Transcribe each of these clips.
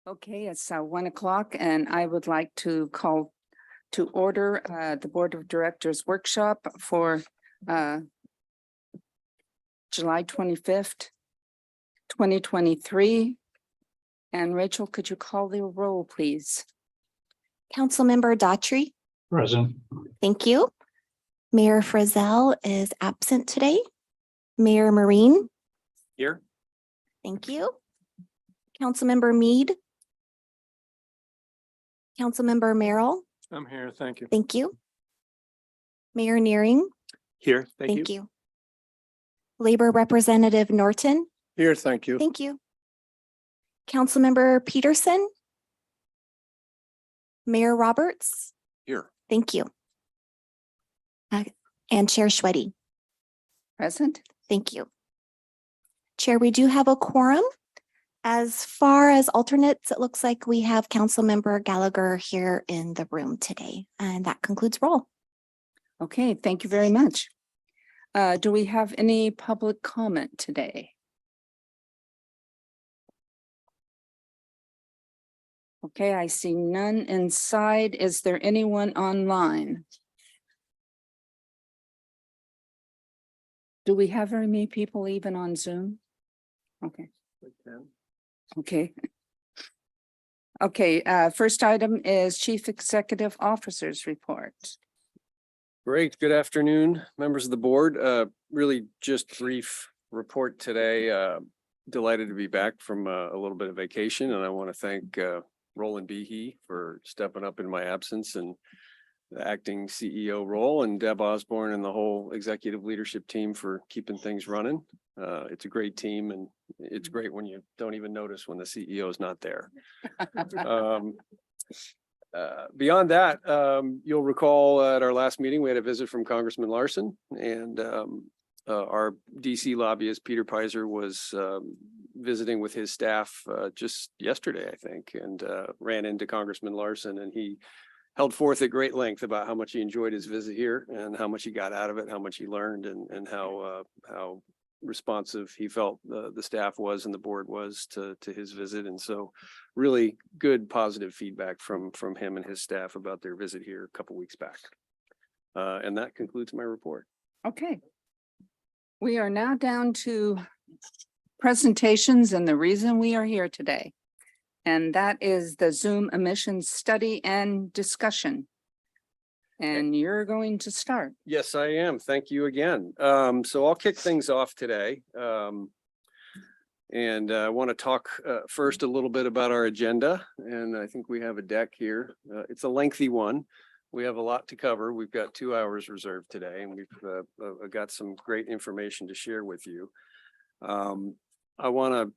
Okay, it's 1 o'clock and I would like to call to order the Board of Directors workshop for July 25th, 2023. And Rachel, could you call the roll, please? Councilmember Daughtry. Present. Thank you. Mayor Frizzell is absent today. Mayor Marine. Here. Thank you. Councilmember Mead. Councilmember Merrill. I'm here. Thank you. Thank you. Mayor Nearing. Here. Thank you. Labor Representative Norton. Here. Thank you. Thank you. Councilmember Peterson. Mayor Roberts. Here. Thank you. And Chair Schweddy. Present. Thank you. Chair, we do have a quorum. As far as alternates, it looks like we have Councilmember Gallagher here in the room today, and that concludes roll. Okay, thank you very much. Do we have any public comment today? Okay, I see none inside. Is there anyone online? Do we have very many people even on Zoom? Okay. Okay. Okay, first item is Chief Executive Officer's report. Great. Good afternoon, members of the board. Really just brief report today. Delighted to be back from a little bit of vacation, and I want to thank Roland Behe for stepping up in my absence and the acting CEO role, and Deb Osborne and the whole executive leadership team for keeping things running. It's a great team, and it's great when you don't even notice when the CEO is not there. Beyond that, you'll recall at our last meeting, we had a visit from Congressman Larson, and our DC lobbyist, Peter Pizer, was visiting with his staff just yesterday, I think, and ran into Congressman Larson, and he held forth at great length about how much he enjoyed his visit here and how much he got out of it, how much he learned, and how responsive he felt the staff was and the board was to his visit. And so really good positive feedback from him and his staff about their visit here a couple weeks back. And that concludes my report. Okay. We are now down to presentations and the reason we are here today. And that is the Zoom emissions study and discussion. And you're going to start. Yes, I am. Thank you again. So I'll kick things off today. And I want to talk first a little bit about our agenda. And I think we have a deck here. It's a lengthy one. We have a lot to cover. We've got 2 hours reserved today, and we've got some great information to share with you. I want to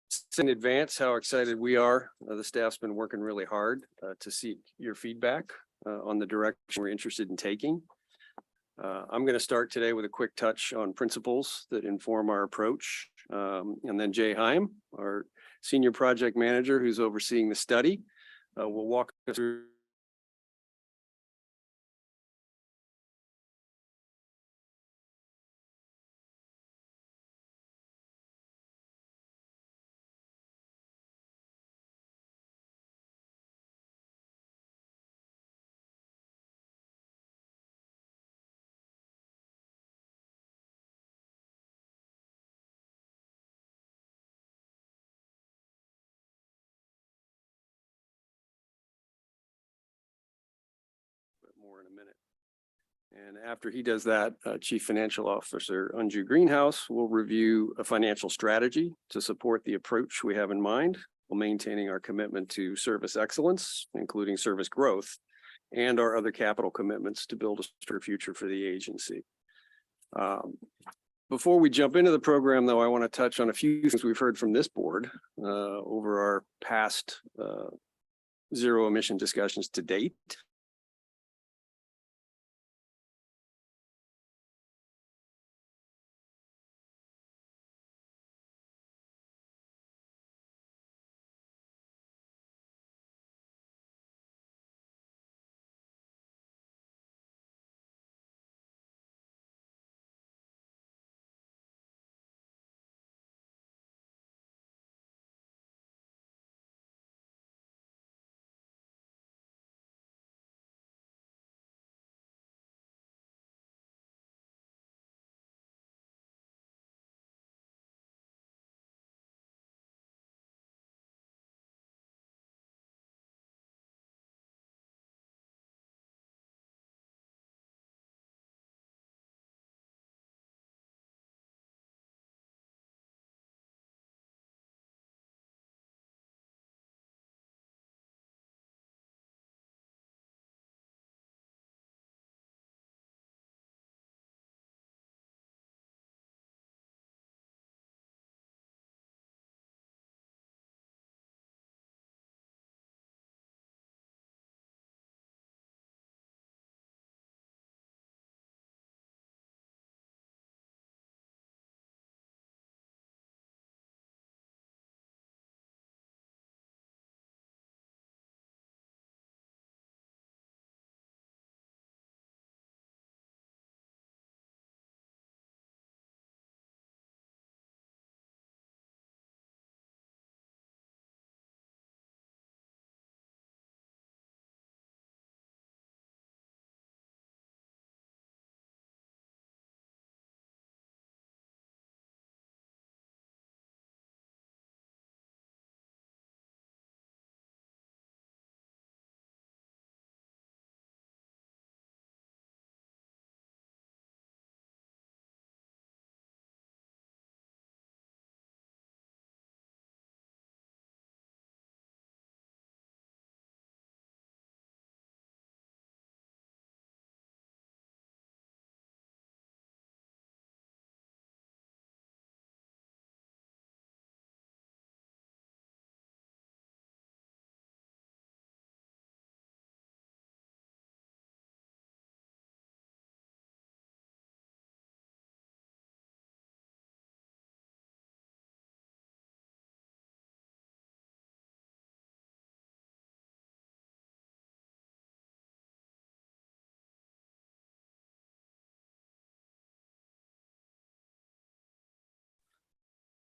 say in advance how excited we are. The staff's been working really hard to seek your feedback on the direction we're interested in taking. I'm going to start today with a quick touch on principles that inform our approach. And then Jay Heim, our senior project manager who's overseeing the study, will walk us through more in a minute. And after he does that, Chief Financial Officer Anju Greenhouse will review a financial strategy to support the approach we have in mind, while maintaining our commitment to service excellence, including service growth, and our other capital commitments to build a stronger future for the agency. Before we jump into the program, though, I want to touch on a few things we've heard from this board over our past zero emission discussions to date.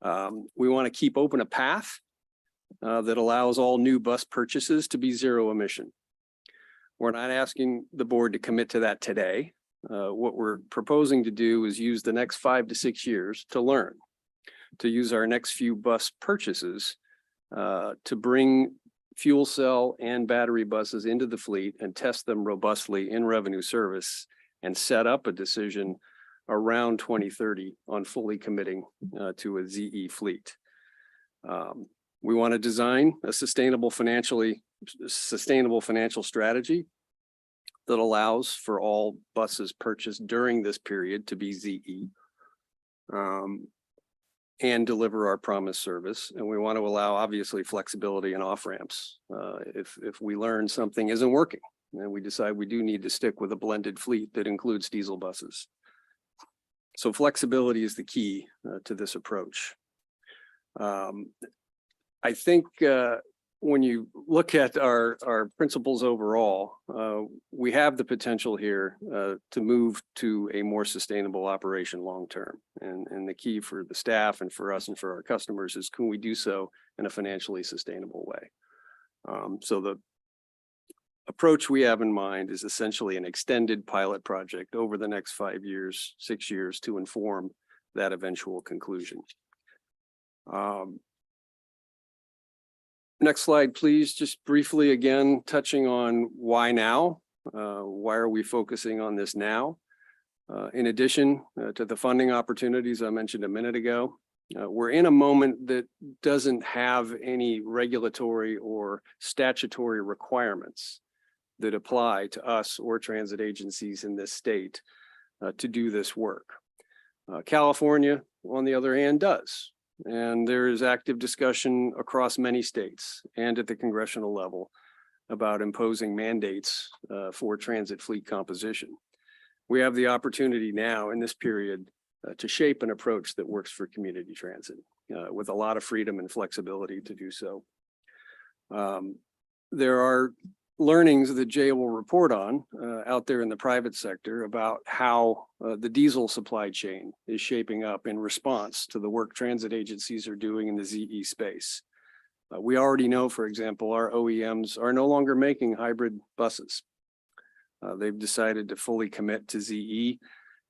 We want to keep open a path that allows all new bus purchases to be zero emission. We're not asking the board to commit to that today. What we're proposing to do is use the next 5 to 6 years to learn, to use our next few bus purchases to bring fuel cell and battery buses into the fleet and test them robustly in revenue service and set up a decision around 2030 on fully committing to a ZE fleet. We want to design a sustainable financial strategy that allows for all buses purchased during this period to be ZE and deliver our promised service. And we want to allow obviously flexibility and off ramps if we learn something isn't working and we decide we do need to stick with a blended fleet that includes diesel buses. So flexibility is the key to this approach. I think when you look at our principles overall, we have the potential here to move to a more sustainable operation long-term. And the key for the staff and for us and for our customers is, can we do so in a financially sustainable way? So the approach we have in mind is essentially an extended pilot project over the next 5 years, 6 years to inform that eventual conclusion. Next slide, please. Just briefly, again, touching on why now? Why are we focusing on this now? In addition to the funding opportunities I mentioned a minute ago, we're in a moment that doesn't have any regulatory or statutory requirements that apply to us or transit agencies in this state to do this work. California, on the other hand, does. And there is active discussion across many states and at the congressional level about imposing mandates for transit fleet composition. We have the opportunity now in this period to shape an approach that works for community transit with a lot of freedom and flexibility to do so. There are learnings that Jay will report on out there in the private sector about how the diesel supply chain is shaping up in response to the work transit agencies are doing in the ZE space. We already know, for example, our OEMs are no longer making hybrid buses. They've decided to fully commit to ZE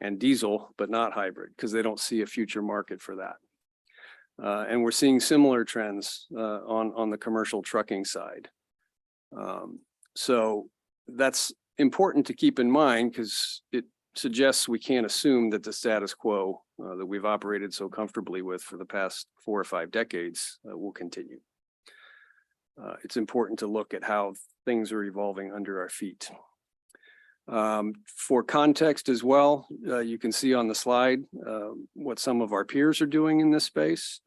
and diesel, but not hybrid, because they don't see a future market for that. And we're seeing similar trends on the commercial trucking side. So that's important to keep in mind because it suggests we can't assume that the status quo that we've operated so comfortably with for the past 4 or 5 decades will continue. It's important to look at how things are evolving under our feet. For context as well, you can see on the slide what some of our peers are doing in this space.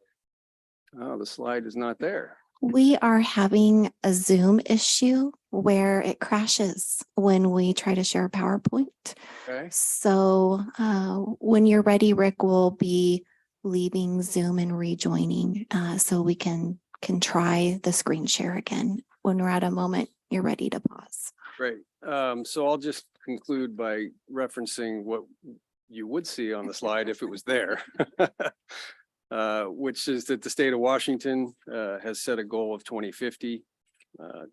The slide is not there. We are having a Zoom issue where it crashes when we try to share PowerPoint. Okay. So when you're ready, Rick will be leaving Zoom and rejoining so we can try the screen share again when we're at a moment you're ready to pause. Great. So I'll just conclude by referencing what you would see on the slide if it was there. Which is that the state of Washington has set a goal of 2050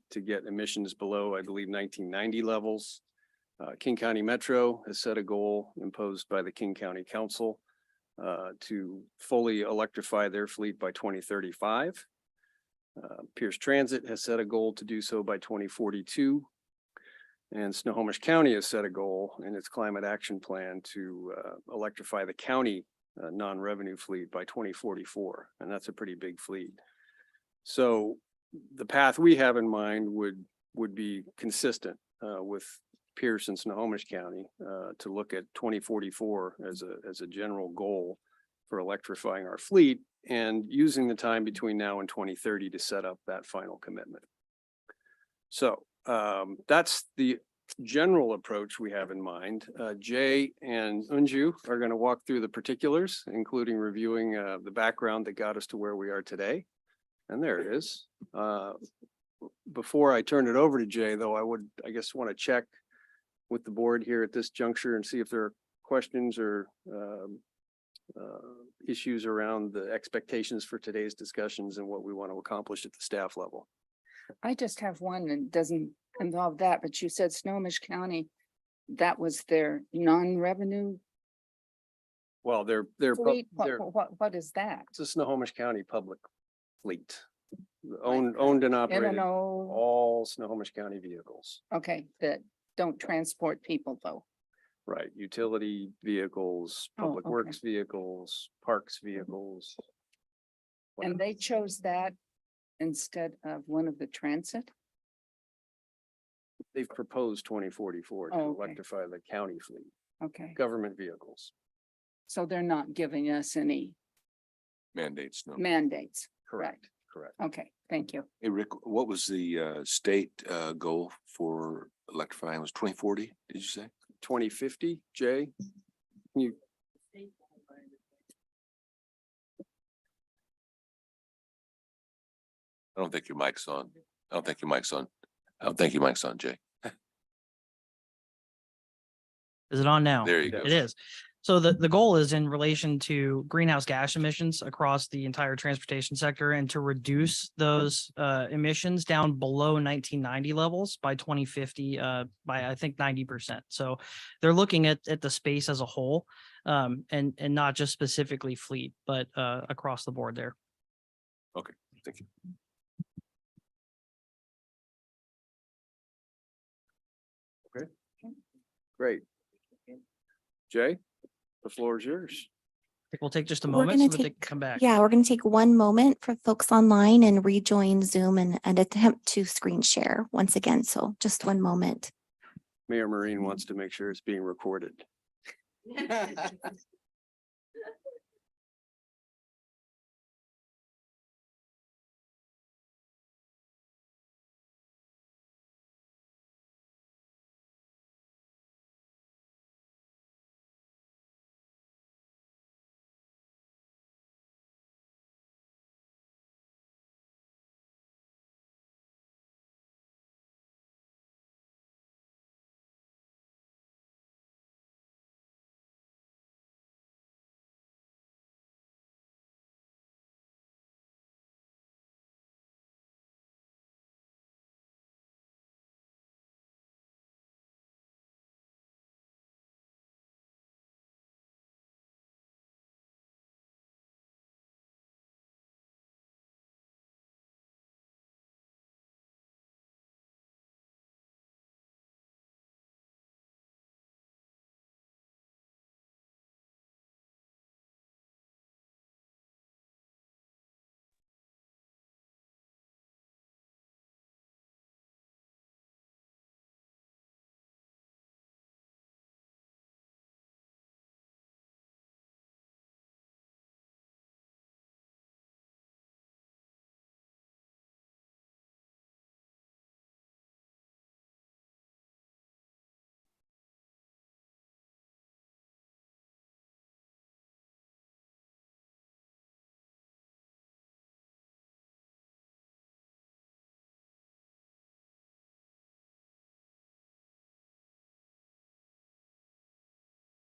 to get emissions below, I believe, 1990 levels. King County Metro has set a goal imposed by the King County Council to fully electrify their fleet by 2035. Pierce Transit has set a goal to do so by 2042. And Snohomish County has set a goal in its climate action plan to electrify the county non-revenue fleet by 2044, and that's a pretty big fleet. So the path we have in mind would be consistent with Pierce and Snohomish County to look at 2044 as a general goal for electrifying our fleet and using the time between now and 2030 to set up that final commitment. So that's the general approach we have in mind. Jay and Unju are going to walk through the particulars, including reviewing the background that got us to where we are today. And there it is. Before I turn it over to Jay, though, I guess want to check with the board here at this juncture and see if there are questions or issues around the expectations for today's discussions and what we want to accomplish at the staff level. I just have one that doesn't involve that, but you said Snohomish County, that was their non-revenue Well, fleet. What is that? it's a Snohomish County public fleet. Like, Owned and I operated, don't know. all Snohomish County vehicles, Okay, that don't transport people though. right? Utility vehicles, Oh, public okay. works vehicles, parks vehicles. And they chose that instead of one of the transit? They've proposed 2044 to Oh, okay. electrify the county fleet, Okay, government vehicles. so they're not giving us any Mandates, no. mandates. Correct, correct. Okay, thank you. Hey, Rick, what was the state goal for electrifying? It was 2040, did you say? 2050, Jay? You, I don't think your mic's on. I don't think your mic's on. I don't think your mic's on, Jay. Is it on now? There you go. It is. So the goal is in relation to greenhouse gas emissions across the entire transportation sector and to reduce those emissions down below 1990 levels by 2050 by I think 90%. So they're looking at the space as a whole and not just specifically fleet, but across the board there. Thank you. great. Jay, the floor is yours. I think we'll take just a We're moment gonna so that they take- can come back. Yeah, we're going to take one moment for folks online and rejoin Zoom and attempt to screen share once again. So just one moment. Mayor Marine wants to make sure it's being recorded.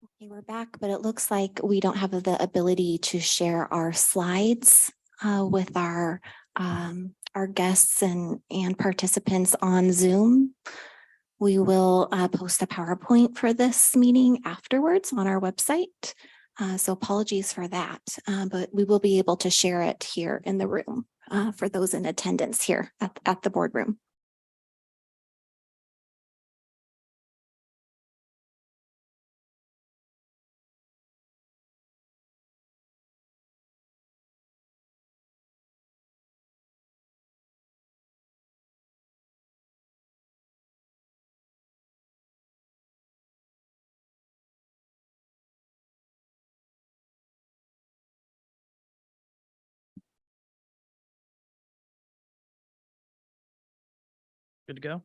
Okay, we're back, but it looks like we don't have the ability to share our slides with our guests and participants on Zoom. We will post a PowerPoint for this meeting afterwards on our website. So apologies for that, but we will be able to share it here in the room for those in attendance here at the boardroom. Good to go.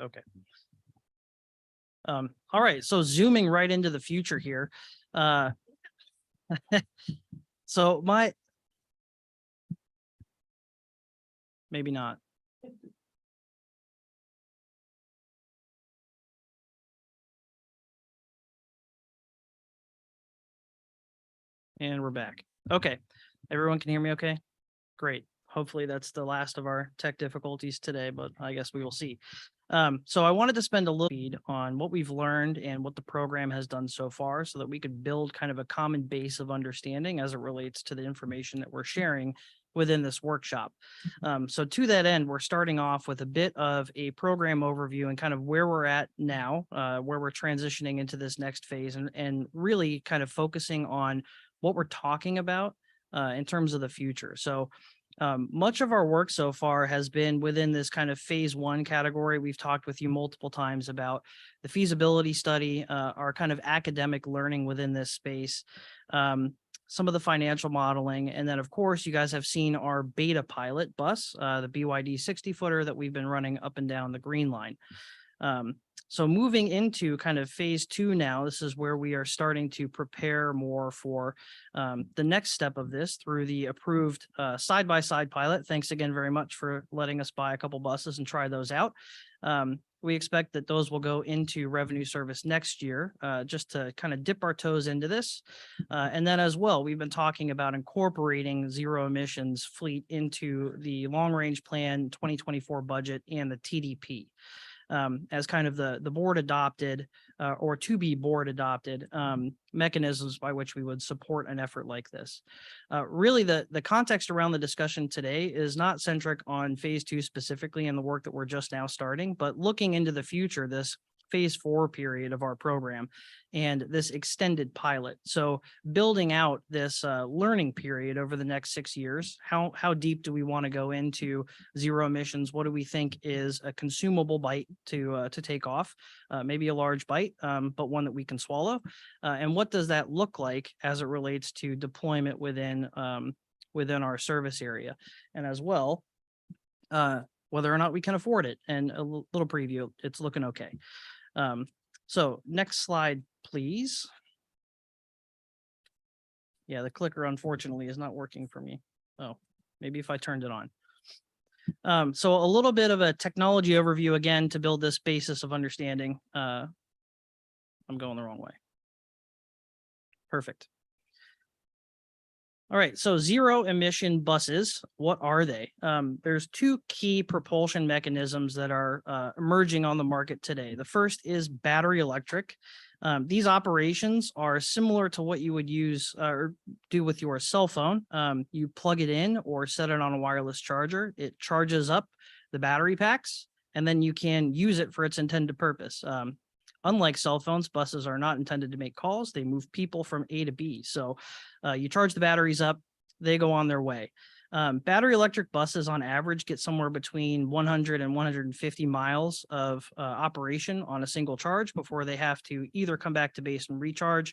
Okay. All right, so zooming right into the future here. So maybe not. And we're back. Okay. Everyone can hear me okay? Great. Hopefully that's the last of our tech difficulties today, but I guess we will see. So I wanted to spend a little bit on what we've learned and what the program has done so far so that we could build kind of a common base of understanding as it relates to the information that we're sharing within this workshop. So to that end, we're starting off with a bit of a program overview and kind of where we're at now, where we're transitioning into this next phase and really kind of focusing on what we're talking about in terms of the future. So much of our work so far has been within this kind of phase 1 category. We've talked with you multiple times about the feasibility study, our kind of academic learning within this space, some of the financial modeling, and then of course you guys have seen our beta pilot bus, the BYD 60-footer that we've been running up and down the green line. So moving into kind of phase 2 now, this is where we are starting to prepare more for the next step of this through the approved side-by-side pilot. Thanks again very much for letting us buy a couple buses and try those out. We expect that those will go into revenue service next year, just to kind of dip our toes into this. And then as well, we've been talking about incorporating zero emissions fleet into the long range plan 2024 budget and the TDP. As kind of the board adopted or to be board adopted mechanisms by which we would support an effort like this. Really, the context around the discussion today is not centric on phase 2 specifically and the work that we're just now starting, but looking into the future, this phase 4 period of our program and this extended pilot. So building out this learning period over the next 6 years, how deep do we want to go into zero emissions? What do we think is a consumable bite to take off? Maybe a large bite, but one that we can swallow. And what does that look like as it relates to deployment within our service area? And as well, whether or not we can afford it. And a little preview, it's looking okay. So next slide, please. Yeah, the clicker unfortunately is not working for me. Oh, maybe if I turned it on. So a little bit of a technology overview again to build this basis of understanding. I'm going the wrong way. Perfect. All right, so zero emission buses, what are they? There's 2 key propulsion mechanisms that are emerging on the market today. The first is battery electric. These operations are similar to what you would use or do with your cell phone. You plug it in or set it on a wireless charger. It charges up the battery packs, and then you can use it for its intended purpose. Unlike cell phones, buses are not intended to make calls. They move people from A to B. So you charge the batteries up, they go on their way. Battery electric buses on average get somewhere between 100 and 150 miles of operation on a single charge before they have to either come back to base and recharge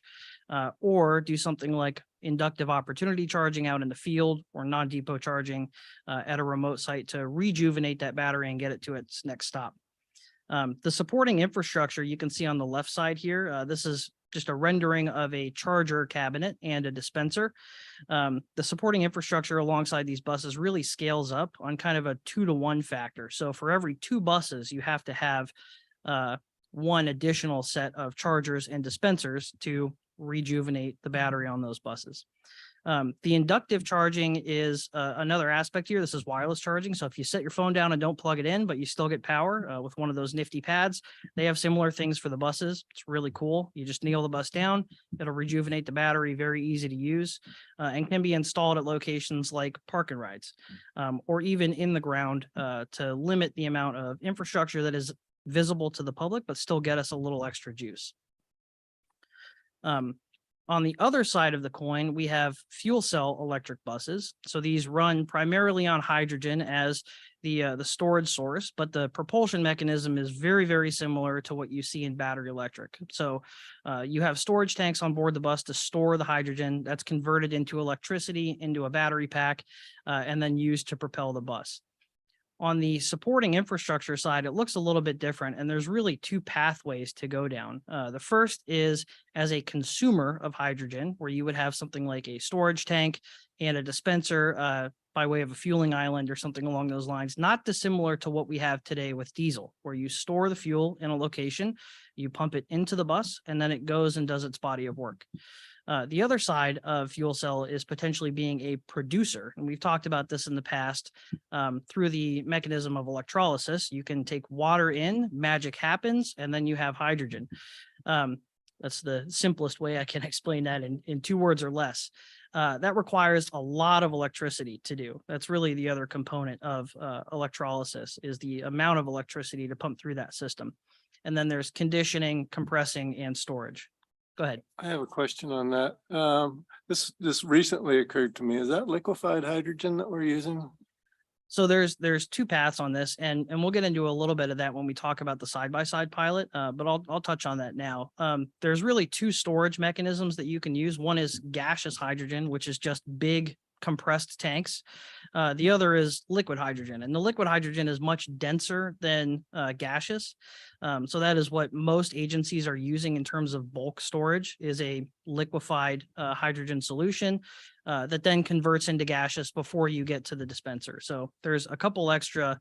or do something like inductive opportunity charging out in the field or non-depot charging at a remote site to rejuvenate that battery and get it to its next stop. The supporting infrastructure you can see on the left side here, this is just a rendering of a charger cabinet and a dispenser. The supporting infrastructure alongside these buses really scales up on kind of a 2-to-1 factor. So for every 2 buses, you have to have 1 additional set of chargers and dispensers to rejuvenate the battery on those buses. The inductive charging is another aspect here. This is wireless charging. So if you set your phone down and don't plug it in, but you still get power with one of those nifty pads, they have similar things for the buses. It's really cool. You just nail the bus down. It'll rejuvenate the battery, very easy to use, and can be installed at locations like park and rides or even in the ground to limit the amount of infrastructure that is visible to the public, but still get us a little extra juice. On the other side of the coin, we have fuel cell electric buses. So these run primarily on hydrogen as the storage source, but the propulsion mechanism is very, very similar to what you see in battery electric. So you have storage tanks on board the bus to store the hydrogen that's converted into electricity into a battery pack and then used to propel the bus. On the supporting infrastructure side, it looks a little bit different, and there's really 2 pathways to go down. The first is as a consumer of hydrogen, where you would have something like a storage tank and a dispenser by way of a fueling island or something along those lines, not dissimilar to what we have today with diesel, where you store the fuel in a location, you pump it into the bus, and then it goes and does its body of work. The other side of fuel cell is potentially being a producer. And we've talked about this in the past through the mechanism of electrolysis. You can take water in, magic happens, and then you have hydrogen. That's the simplest way I can explain that in 2 words or less. That requires a lot of electricity to do. That's really the other component of electrolysis, is the amount of electricity to pump through that system. And then there's conditioning, compressing, and storage. Go ahead. I have a question on that. This recently occurred to me. Is that liquefied hydrogen that we're using? So there's 2 paths on this, and we'll get into a little bit of that when we talk about the side-by-side pilot, but I'll touch on that now. There's really 2 storage mechanisms that you can use. One is gaseous hydrogen, which is just big compressed tanks. The other is liquid hydrogen, and the liquid hydrogen is much denser than gaseous. So that is what most agencies are using in terms of bulk storage, is a liquefied hydrogen solution that then converts into gaseous before you get to the dispenser. So there's a couple extra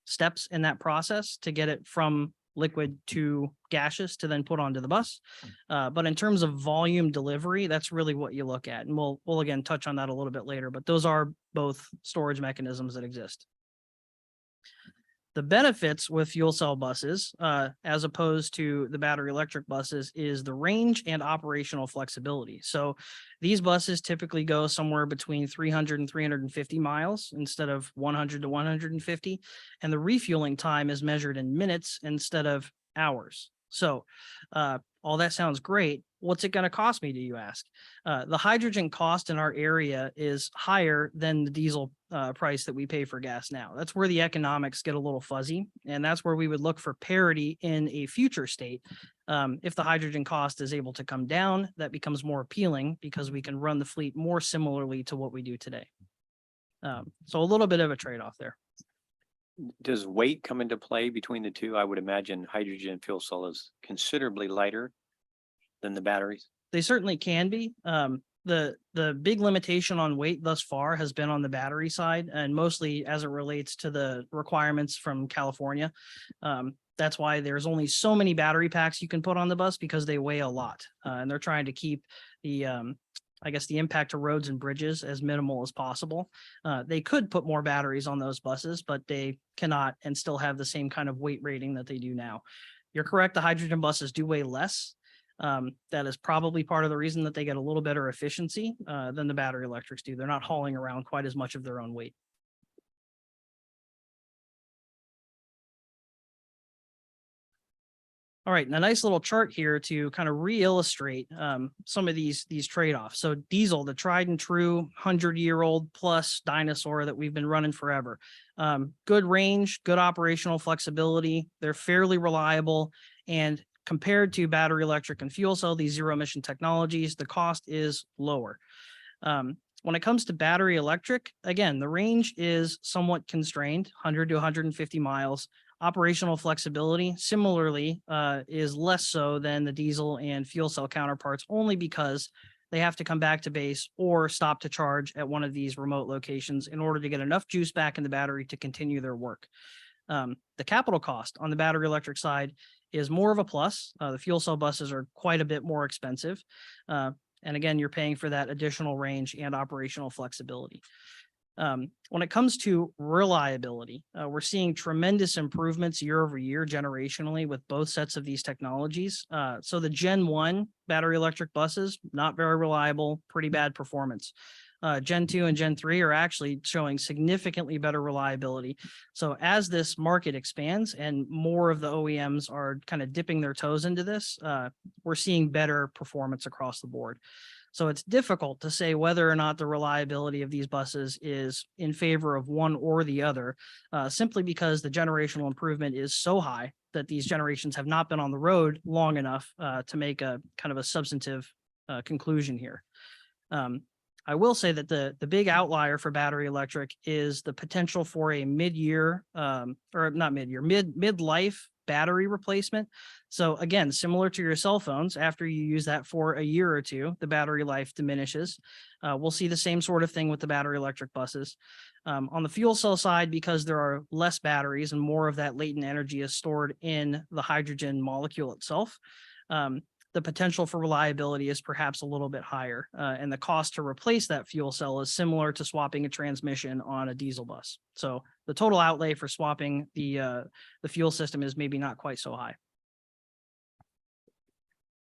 steps in that process to get it from liquid to gaseous to then put onto the bus. But in terms of volume delivery, that's really what you look at. And we'll again touch on that a little bit later, but those are both storage mechanisms that exist. The benefits with fuel cell buses, as opposed to the battery electric buses, is the range and operational flexibility. So these buses typically go somewhere between 300 and 350 miles instead of 100 to 150. And the refueling time is measured in minutes instead of hours. So all that sounds great. What's it going to cost me, do you ask? The hydrogen cost in our area is higher than the diesel price that we pay for gas now. That's where the economics get a little fuzzy. And that's where we would look for parity in a future state. If the hydrogen cost is able to come down, that becomes more appealing because we can run the fleet more similarly to what we do today. So a little bit of a trade-off there. Does weight come into play between the two? I would imagine hydrogen fuel cell is considerably lighter than the batteries. They certainly can be. The big limitation on weight thus far has been on the battery side, and mostly as it relates to the requirements from California. That's why there's only so many battery packs you can put on the bus, because they weigh a lot, and they're trying to keep the I guess the impact to roads and bridges as minimal as possible. They could put more batteries on those buses, but they cannot and still have the same kind of weight rating that they do now. You're correct, the hydrogen buses do weigh less. That is probably part of the reason that they get a little better efficiency than the battery electrics do. They're not hauling around quite as much of their own weight. All right, and a nice little chart here to kind of re-illustrate some of these trade-offs. So diesel, the tried and true 100-year-old plus dinosaur that we've been running forever. Good range, good operational flexibility. They're fairly reliable, and compared to battery electric and fuel cell, these zero emission technologies, the cost is lower. When it comes to battery electric, again, the range is somewhat constrained, 100 to 150 miles. Operational flexibility, similarly, is less so than the diesel and fuel cell counterparts, only because they have to come back to base or stop to charge at one of these remote locations in order to get enough juice back in the battery to continue their work. The capital cost on the battery electric side is more of a plus. The fuel cell buses are quite a bit more expensive. And again, you're paying for that additional range and operational flexibility. When it comes to reliability, we're seeing tremendous improvements year over year generationally with both sets of these technologies. So the Gen 1 battery electric buses, not very reliable, pretty bad performance. Gen 2 and Gen 3 are actually showing significantly better reliability. So as this market expands and more of the OEMs are kind of dipping their toes into this, we're seeing better performance across the board. So it's difficult to say whether or not the reliability of these buses is in favor of one or the other, simply because the generational improvement is so high that these generations have not been on the road long enough to make a kind of a substantive conclusion here. I will say that the big outlier for battery electric is the potential for a midlife battery replacement. So again, similar to your cell phones, after you use that for a year or two, the battery life diminishes. We'll see the same sort of thing with the battery electric buses. On the fuel cell side, because there are less batteries and more of that latent energy is stored in the hydrogen molecule itself, the potential for reliability is perhaps a little bit higher. And the cost to replace that fuel cell is similar to swapping a transmission on a diesel bus. So the total outlay for swapping the fuel system is maybe not quite so high.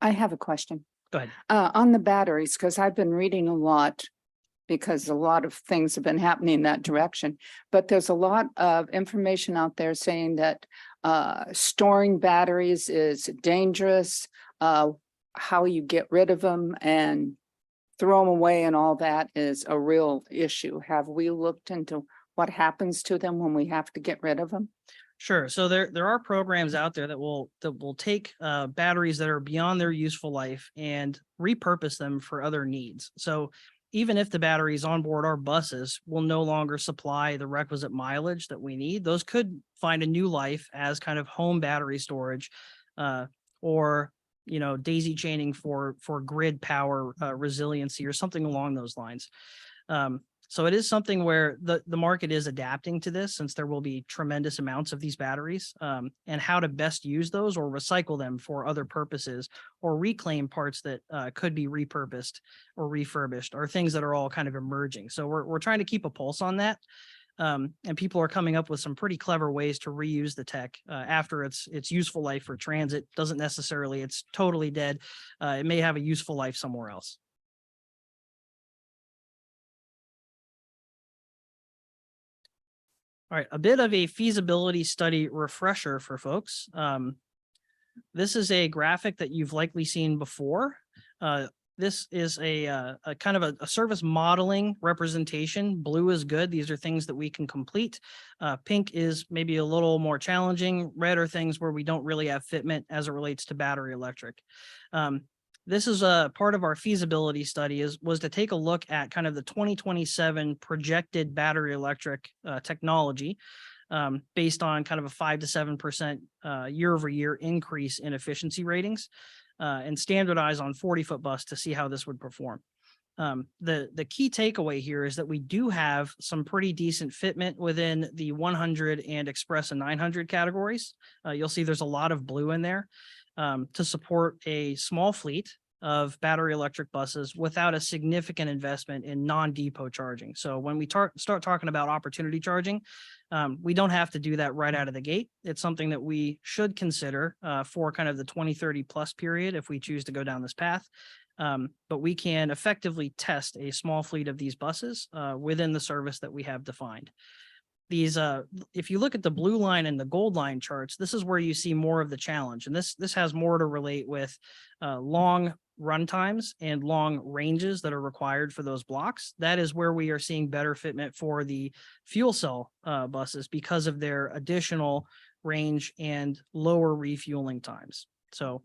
I have a question. Go ahead. On the batteries, because I've been reading a lot, because a lot of things have been happening in that direction. But there's a lot of information out there saying that storing batteries is dangerous, how you get rid of them and throw them away and all that is a real issue. Have we looked into what happens to them when we have to get rid of them? Sure. So there are programs out there that will take batteries that are beyond their useful life and repurpose them for other needs. So even if the batteries on board our buses will no longer supply the requisite mileage that we need, those could find a new life as kind of home battery storage, or daisy chaining for grid power resiliency or something along those lines. So it is something where the market is adapting to this, since there will be tremendous amounts of these batteries, and how to best use those or recycle them for other purposes or reclaim parts that could be repurposed or refurbished are things that are all kind of emerging. So we're trying to keep a pulse on that. And people are coming up with some pretty clever ways to reuse the tech after its useful life for transit. Doesn't necessarily, it's totally dead. It may have a useful life somewhere else. All right, a bit of a feasibility study refresher for folks. This is a graphic that you've likely seen before. This is a kind of a service modeling representation. Blue is good. These are things that we can complete. Pink is maybe a little more challenging. Red are things where we don't really have fitment as it relates to battery electric. This is a part of our feasibility study was to take a look at kind of the 2027 projected battery electric technology based on kind of a 5 to 7% year over year increase in efficiency ratings, and standardize on 40-foot bus to see how this would perform. The key takeaway here is that we do have some pretty decent fitment within the 100 and Express and 900 categories. You'll see there's a lot of blue in there to support a small fleet of battery electric buses without a significant investment in non-depot charging. So when we start talking about opportunity charging, we don't have to do that right out of the gate. It's something that we should consider for kind of the 2030 plus period if we choose to go down this path. But we can effectively test a small fleet of these buses within the service that we have defined. These, if you look at the blue line and the gold line charts, this is where you see more of the challenge. And this has more to relate with long run times and long ranges that are required for those blocks. That is where we are seeing better fitment for the fuel cell buses because of their additional range and lower refueling times. So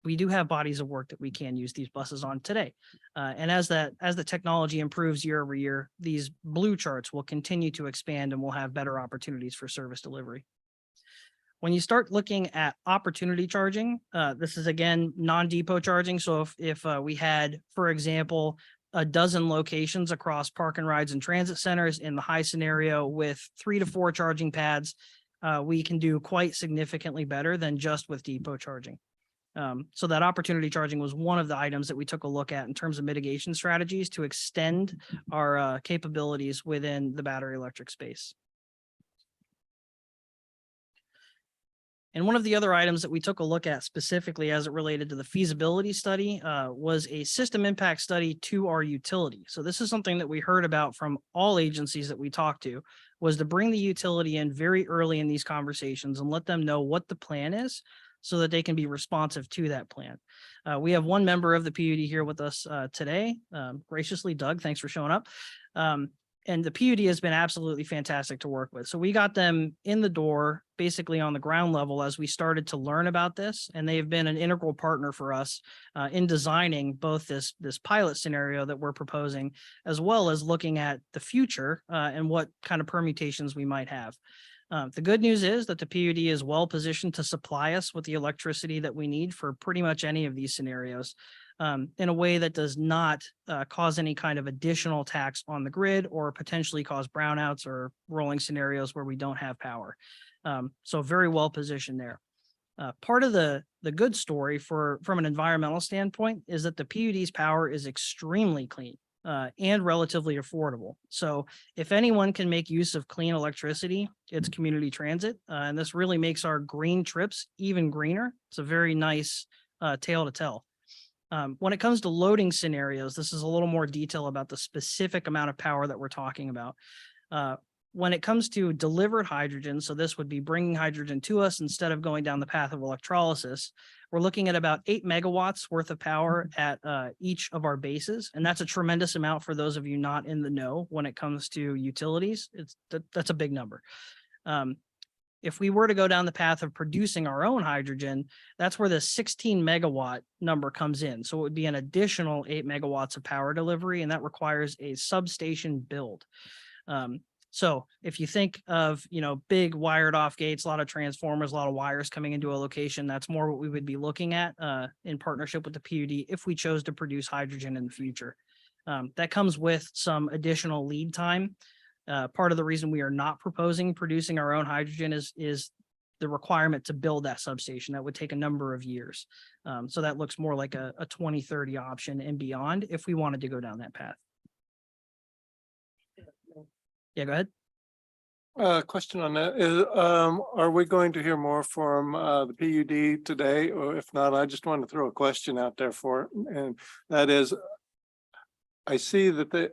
we do have bodies of work that we can use these buses on today. And as the technology improves year over year, these blue charts will continue to expand and we'll have better opportunities for service delivery. When you start looking at opportunity charging, this is again non-depot charging. So if we had, for example, a dozen locations across park and rides and transit centers in the high scenario with 3 to 4 charging pads, we can do quite significantly better than just with depot charging. So that opportunity charging was one of the items that we took a look at in terms of mitigation strategies to extend our capabilities within the battery electric space. And one of the other items that we took a look at specifically as it related to the feasibility study was a system impact study to our utility. So this is something that we heard about from all agencies that we talked to, was to bring the utility in very early in these conversations and let them know what the plan is so that they can be responsive to that plan. We have one member of the PUD here with us today. Graciously, Doug, thanks for showing up. And the PUD has been absolutely fantastic to work with. So we got them in the door, basically on the ground level as we started to learn about this. And they've been an integral partner for us in designing both this pilot scenario that we're proposing, as well as looking at the future and what kind of permutations we might have. The good news is that the PUD is well positioned to supply us with the electricity that we need for pretty much any of these scenarios, in a way that does not cause any kind of additional tax on the grid or potentially cause brownouts or rolling scenarios where we don't have power. So very well positioned there. Part of the good story from an environmental standpoint is that the PUD's power is extremely clean and relatively affordable. So if anyone can make use of clean electricity, it's community transit. And this really makes our green trips even greener. It's a very nice tale to tell. When it comes to loading scenarios, this is a little more detail about the specific amount of power that we're talking about. When it comes to delivered hydrogen, so this would be bringing hydrogen to us instead of going down the path of electrolysis, we're looking at about 8 megawatts worth of power at each of our bases. And that's a tremendous amount for those of you not in the know when it comes to utilities. That's a big number. If we were to go down the path of producing our own hydrogen, that's where the 16 megawatt number comes in. So it would be an additional 8 megawatts of power delivery, and that requires a substation build. So if you think of, big wired off gates, a lot of transformers, a lot of wires coming into a location, that's more what we would be looking at in partnership with the PUD if we chose to produce hydrogen in the future. That comes with some additional lead time. Part of the reason we are not proposing producing our own hydrogen is the requirement to build that substation. That would take a number of years. So that looks more like a 2030 option and beyond if we wanted to go down that path. Yeah, go ahead. Question on that is, are we going to hear more from the PUD today? Or if not, I just want to throw a question out there for it. And that is, I see that they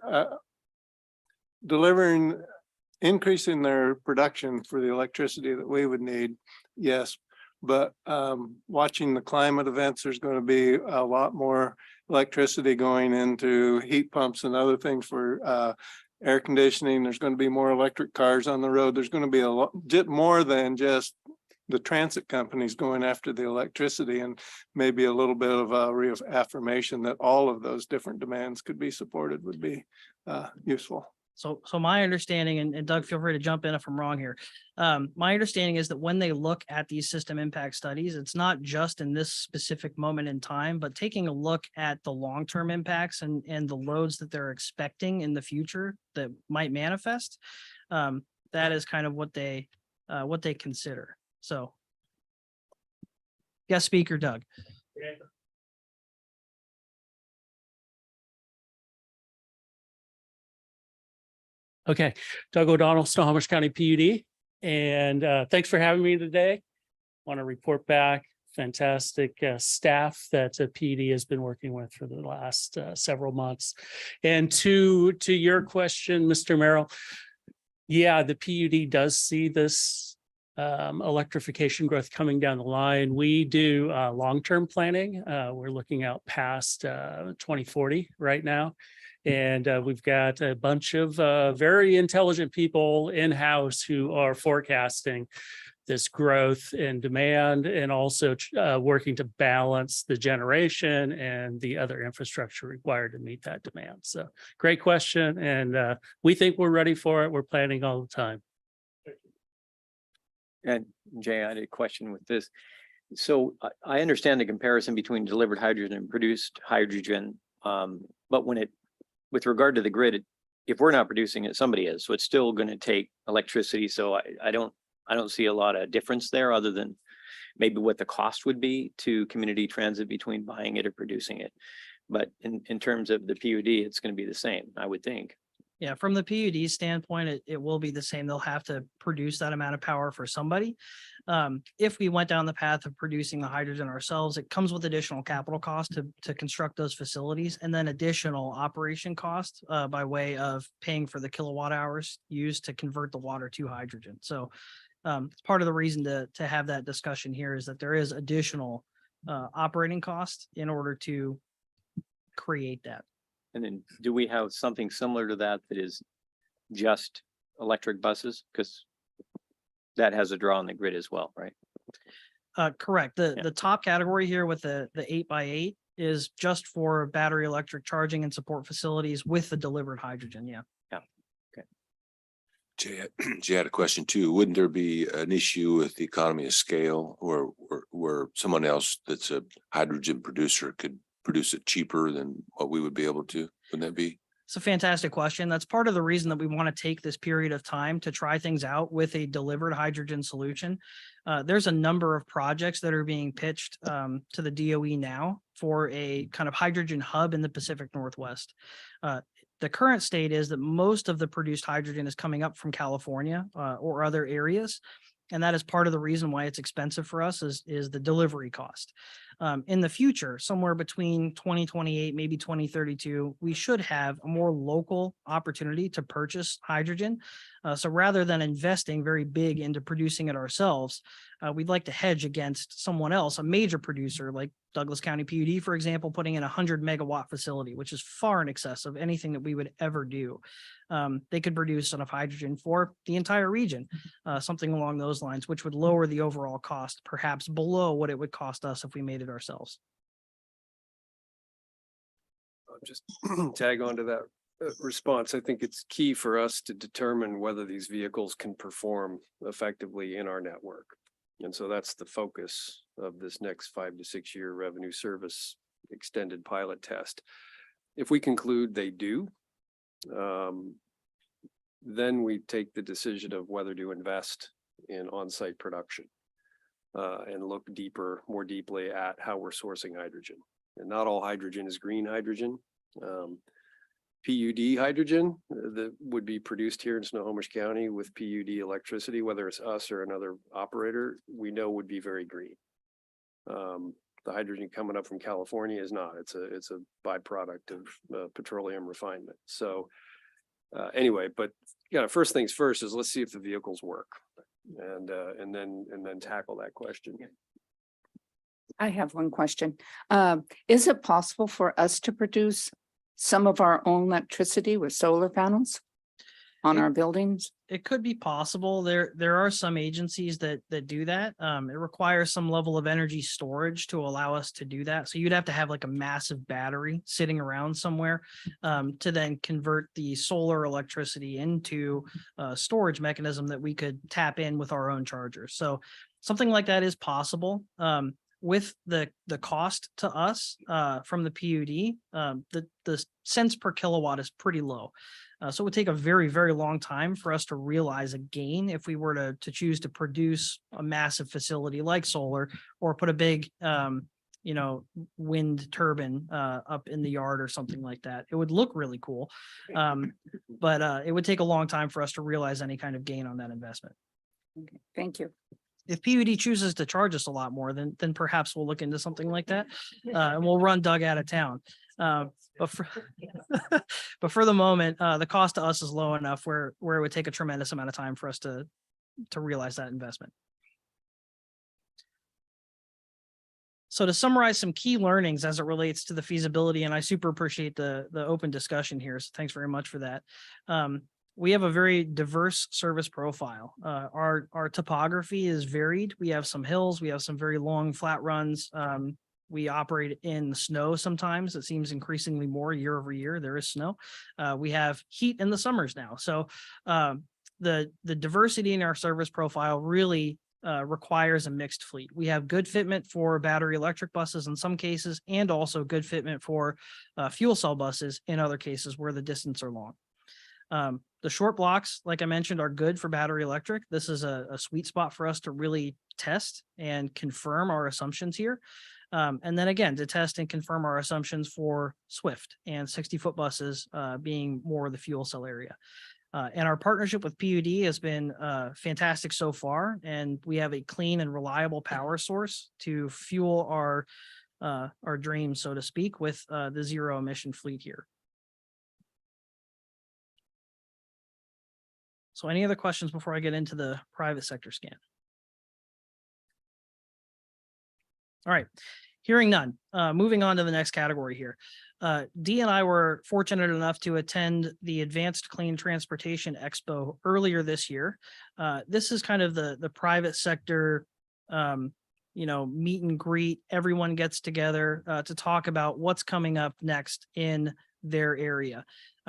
increasing their production for the electricity that we would need. Yes, but watching the climate events, there's going to be a lot more electricity going into heat pumps and other things for air conditioning. There's going to be more electric cars on the road. There's going to be a lot more than just the transit companies going after the electricity, and maybe a little bit of a reaffirmation that all of those different demands could be supported would be useful. So my understanding, and Doug, feel free to jump in if I'm wrong here. My understanding is that when they look at these system impact studies, it's not just in this specific moment in time, but taking a look at the long-term impacts and the loads that they're expecting in the future that might manifest. That is kind of what they consider. So, guest speaker, Doug. Okay, Doug O'Donnell, Snohomish County PUD, and thanks for having me today. Want to report back, fantastic staff that PUD has been working with for the last several months. And to your question, Mr. Merrill, yeah, the PUD does see this electrification growth coming down the line. We do long-term planning. We're looking out past 2040 right now. And we've got a bunch of very intelligent people in-house who are forecasting this growth in demand and also working to balance the generation and the other infrastructure required to meet that demand. So great question. And we think we're ready for it. We're planning all the time. And Jay, I had a question with this. So I understand the comparison between delivered hydrogen and produced hydrogen, but with regard to the grid, if we're not producing it, somebody is. So it's still going to take electricity. So I don't see a lot of difference there other than maybe what the cost would be to community transit between buying it or producing it. But in terms of the PUD, it's going to be the same, I would think. Yeah, from the PUD standpoint, it will be the same. They'll have to produce that amount of power for somebody. If we went down the path of producing the hydrogen ourselves, it comes with additional capital cost to construct those facilities, and then additional operation costs by way of paying for the kilowatt hours used to convert the water to hydrogen. So it's part of the reason to have that discussion here is that there is additional operating cost in order to create that. And then do we have something similar to that is just electric buses? Because that has a draw on the grid as well, right? Correct. The top category here with the 8x8 is just for battery electric charging and support facilities with the delivered hydrogen. Yeah. Yeah. Okay. Jay had a question too. Wouldn't there be an issue with the economy of scale or where someone else that's a hydrogen producer could produce it cheaper than what we would be able to? Wouldn't that be? It's a fantastic question. That's part of the reason that we want to take this period of time to try things out with a delivered hydrogen solution. There's a number of projects that are being pitched to the DOE now for a kind of hydrogen hub in the Pacific Northwest. The current state is that most of the produced hydrogen is coming up from California or other areas. And that is part of the reason why it's expensive for us is the delivery cost. In the future, somewhere between 2028, maybe 2032, we should have a more local opportunity to purchase hydrogen. So rather than investing very big into producing it ourselves, we'd like to hedge against someone else, a major producer like Douglas County PUD, for example, putting in a 100-megawatt facility, which is far in excess of anything that we would ever do. They could produce enough hydrogen for the entire region, something along those lines, which would lower the overall cost, perhaps below what it would cost us if we made it ourselves. I'll just tag on to that response. I think it's key for us to determine whether these vehicles can perform effectively in our network. And so that's the focus of this next 5 to 6 year revenue service extended pilot test. If we conclude they do, then we take the decision of whether to invest in on-site production and look more deeply at how we're sourcing hydrogen. And not all hydrogen is green hydrogen. PUD hydrogen that would be produced here in Snohomish County with PUD electricity, whether it's us or another operator, we know would be very green. The hydrogen coming up from California is not. It's a byproduct of petroleum refinement. So anyway, but first things first is let's see if the vehicles work, and then tackle that question. I have one question. Is it possible for us to produce some of our own electricity with solar panels on our buildings? It could be possible. There are some agencies that do that. It requires some level of energy storage to allow us to do that. So you'd have to have like a massive battery sitting around somewhere to then convert the solar electricity into a storage mechanism that we could tap in with our own chargers. So something like that is possible. With the cost to us from the PUD, the cents per kilowatt is pretty low. So it would take a very, very long time for us to realize a gain if we were to choose to produce a massive facility like solar or put a big, wind turbine up in the yard or something like that. It would look really cool, but it would take a long time for us to realize any kind of gain on that investment. Okay, thank you. If PUD chooses to charge us a lot more, then perhaps we'll look into something like that, and we'll run Doug out of town. But for the moment, the cost to us is low enough where it would take a tremendous amount of time for us to realize that investment. So to summarize some key learnings as it relates to the feasibility, and I super appreciate the open discussion here, so thanks very much for that. We have a very diverse service profile. Our topography is varied. We have some hills, we have some very long flat runs. We operate in the snow sometimes. It seems increasingly more year over year. There is snow. We have heat in the summers now. So the diversity in our service profile really requires a mixed fleet. We have good fitment for battery electric buses in some cases, and also good fitment for fuel cell buses in other cases where the distance are long. The short blocks, like I mentioned, are good for battery electric. This is a sweet spot for us to really test and confirm our assumptions here. And then again, to test and confirm our assumptions for Swift and 60-foot buses being more of the fuel cell area. And our partnership with PUD has been fantastic so far. And we have a clean and reliable power source to fuel our dreams, so to speak, with the zero emission fleet here. So any other questions before I get into the private sector scan? All right, hearing none. Moving on to the next category here. Dee and I were fortunate enough to attend the Advanced Clean Transportation Expo earlier this year. This is kind of the private sector, meet and greet. Everyone gets together to talk about what's coming up next in their area.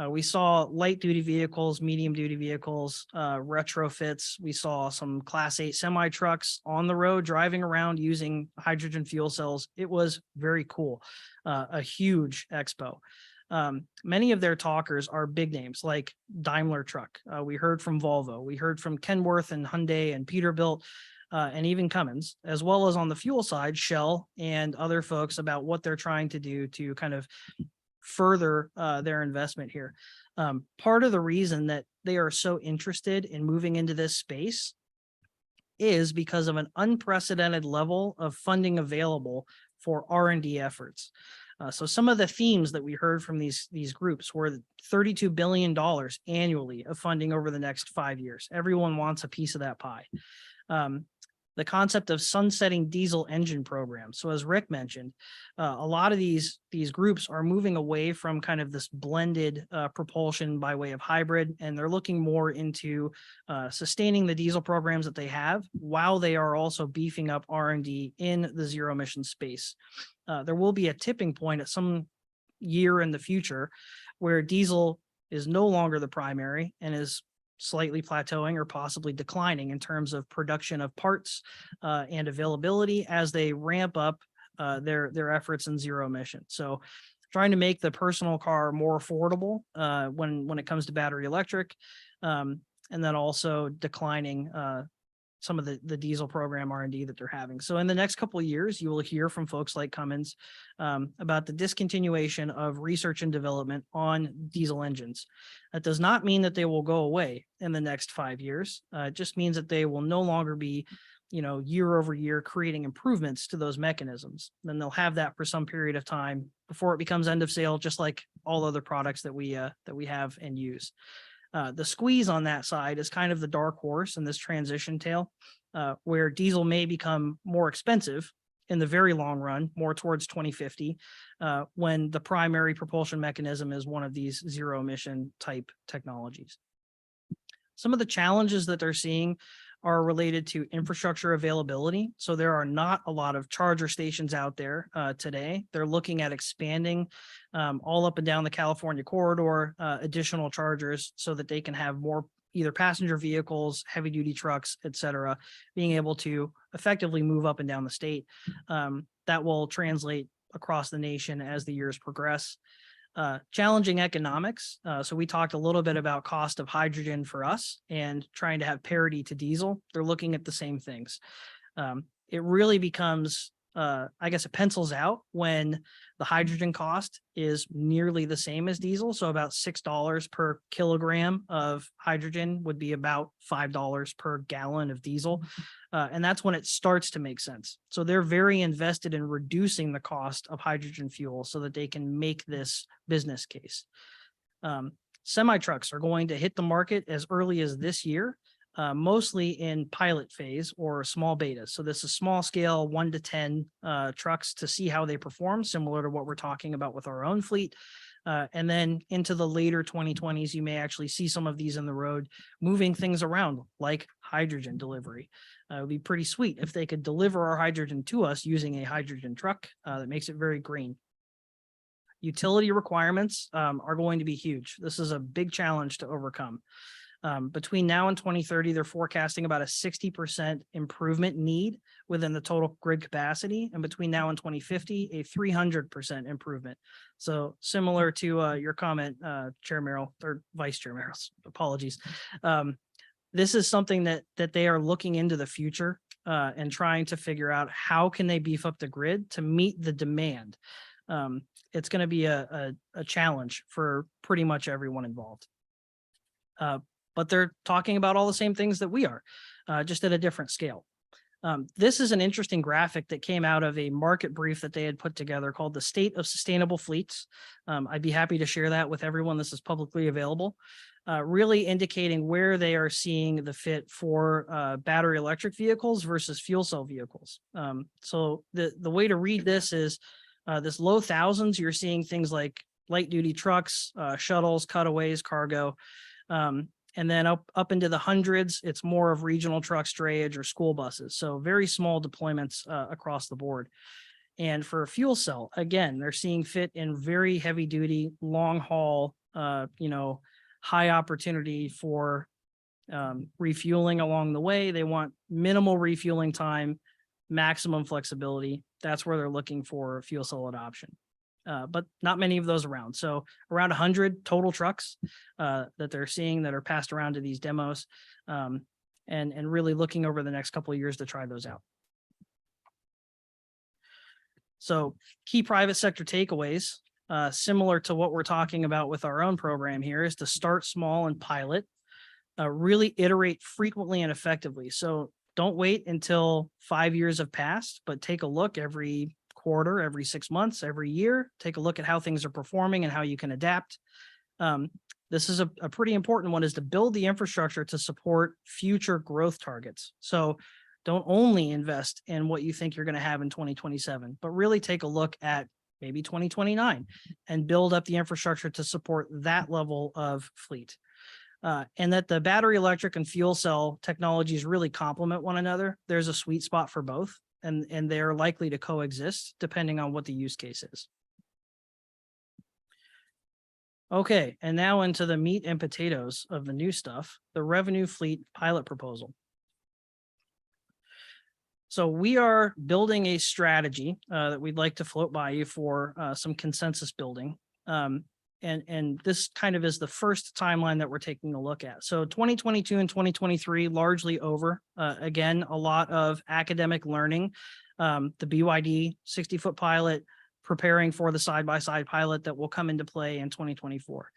We saw light duty vehicles, medium duty vehicles, retrofits. We saw some Class 8 semi trucks on the road driving around using hydrogen fuel cells. It was very cool, a huge expo. Many of their talkers are big names like Daimler Truck. We heard from Volvo. We heard from Kenworth and Hyundai and Peterbilt. And even Cummins, as well as on the fuel side, Shell and other folks about what they're trying to do to kind of further their investment here. Part of the reason that they are so interested in moving into this space is because of an unprecedented level of funding available for R&D efforts. So some of the themes that we heard from these groups were $32 billion annually of funding over the next 5 years. Everyone wants a piece of that pie. The concept of sunsetting diesel engine programs. So as Rick mentioned, a lot of these groups are moving away from kind of this blended propulsion by way of hybrid, and they're looking more into sustaining the diesel programs that they have while they are also beefing up R&D in the zero emission space. There will be a tipping point at some year in the future where diesel is no longer the primary and is slightly plateauing or possibly declining in terms of production of parts and availability as they ramp up their efforts in zero emission. So trying to make the personal car more affordable when it comes to battery electric, and then also declining some of the diesel program R&D that they're having. So in the next couple of years, you will hear from folks like Cummins about the discontinuation of research and development on diesel engines. That does not mean that they will go away in the next 5 years. It just means that they will no longer be, year over year creating improvements to those mechanisms. Then they'll have that for some period of time before it becomes end of sale, just like all other products that we have and use. The squeeze on that side is kind of the dark horse in this transition tale, where diesel may become more expensive in the very long run, more towards 2050, when the primary propulsion mechanism is one of these zero emission type technologies. Some of the challenges that they're seeing are related to infrastructure availability. So there are not a lot of charger stations out there today. They're looking at expanding all up and down the California corridor, additional chargers so that they can have more either passenger vehicles, heavy duty trucks, et cetera, being able to effectively move up and down the state. That will translate across the nation as the years progress. Challenging economics. So we talked a little bit about cost of hydrogen for us and trying to have parity to diesel. They're looking at the same things. It really becomes, I guess it pencils out when the hydrogen cost is nearly the same as diesel. So about $6 per kilogram of hydrogen would be about $5 per gallon of diesel. And that's when it starts to make sense. So they're very invested in reducing the cost of hydrogen fuel so that they can make this business case. Semi trucks are going to hit the market as early as this year, mostly in pilot phase or small betas. So this is small scale 1 to 10 trucks to see how they perform, similar to what we're talking about with our own fleet. And then into the later 2020s, you may actually see some of these in the road moving things around like hydrogen delivery. It would be pretty sweet if they could deliver our hydrogen to us using a hydrogen truck that makes it very green. Utility requirements are going to be huge. This is a big challenge to overcome. Between now and 2030, they're forecasting about a 60% improvement need within the total grid capacity. And between now and 2050, a 300% improvement. So similar to your comment, Chair Merrill, or Vice Chair Merrill, apologies. This is something that they are looking into the future and trying to figure out how can they beef up the grid to meet the demand. It's going to be a challenge for pretty much everyone involved. But they're talking about all the same things that we are, just at a different scale. This is an interesting graphic that came out of a market brief that they had put together called the State of Sustainable Fleets. I'd be happy to share that with everyone. This is publicly available, really indicating where they are seeing the fit for battery electric vehicles versus fuel cell vehicles. So the way to read this is this low thousands, you're seeing things like light duty trucks, shuttles, cutaways, cargo. And then up into the hundreds, it's more of regional trucks, drayage, or school buses. So very small deployments across the board. And for a fuel cell, again, they're seeing fit in very heavy duty, long haul, high opportunity for refueling along the way. They want minimal refueling time, maximum flexibility. That's where they're looking for fuel cell adoption. But not many of those around. So around 100 total trucks that they're seeing that are passed around to these demos, and really looking over the next couple of years to try those out. So key private sector takeaways, similar to what we're talking about with our own program here, is to start small and pilot, really iterate frequently and effectively. So don't wait until 5 years have passed, but take a look every quarter, every 6 months, every year. Take a look at how things are performing and how you can adapt. This is a pretty important one, is to build the infrastructure to support future growth targets. So don't only invest in what you think you're going to have in 2027, but really take a look at maybe 2029 and build up the infrastructure to support that level of fleet. And that the battery electric and fuel cell technologies really complement one another. There's a sweet spot for both, and they're likely to coexist depending on what the use case is. Okay, and now into the meat and potatoes of the new stuff, the revenue fleet pilot proposal. So we are building a strategy that we'd like to float by you for some consensus building. And this kind of is the first timeline that we're taking a look at. So 2022 and 2023 largely over. Again, a lot of academic learning. The BYD 60-foot pilot, preparing for the side-by-side pilot that will come into play in 2024.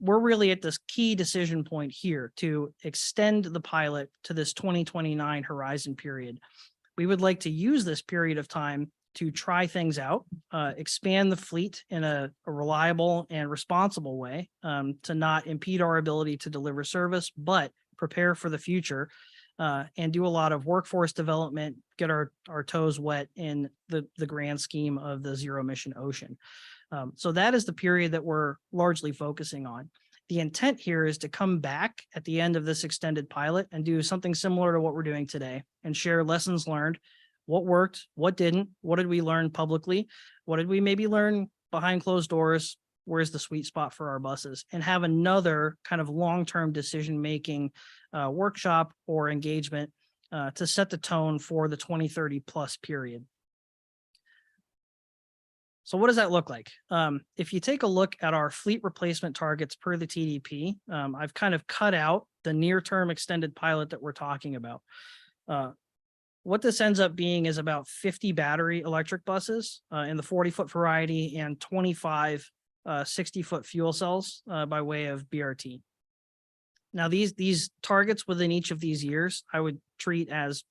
We're really at this key decision point here to extend the pilot to this 2029 horizon period. We would like to use this period of time to try things out, expand the fleet in a reliable and responsible way, to not impede our ability to deliver service, but prepare for the future, and do a lot of workforce development, get our toes wet in the grand scheme of the zero emission ocean. So that is the period that we're largely focusing on. The intent here is to come back at the end of this extended pilot and do something similar to what we're doing today and share lessons learned, what worked, what didn't, what did we learn publicly, what did we maybe learn behind closed doors, where's the sweet spot for our buses, and have another kind of long-term decision-making workshop or engagement to set the tone for the 2030 plus period. So what does that look like? If you take a look at our fleet replacement targets per the TDP, I've kind of cut out the near-term extended pilot that we're talking about. What this ends up being is about 50 battery electric buses in the 40-foot variety and 25 60-foot fuel cells by way of BRT. Now, these targets within each of these years, I would treat as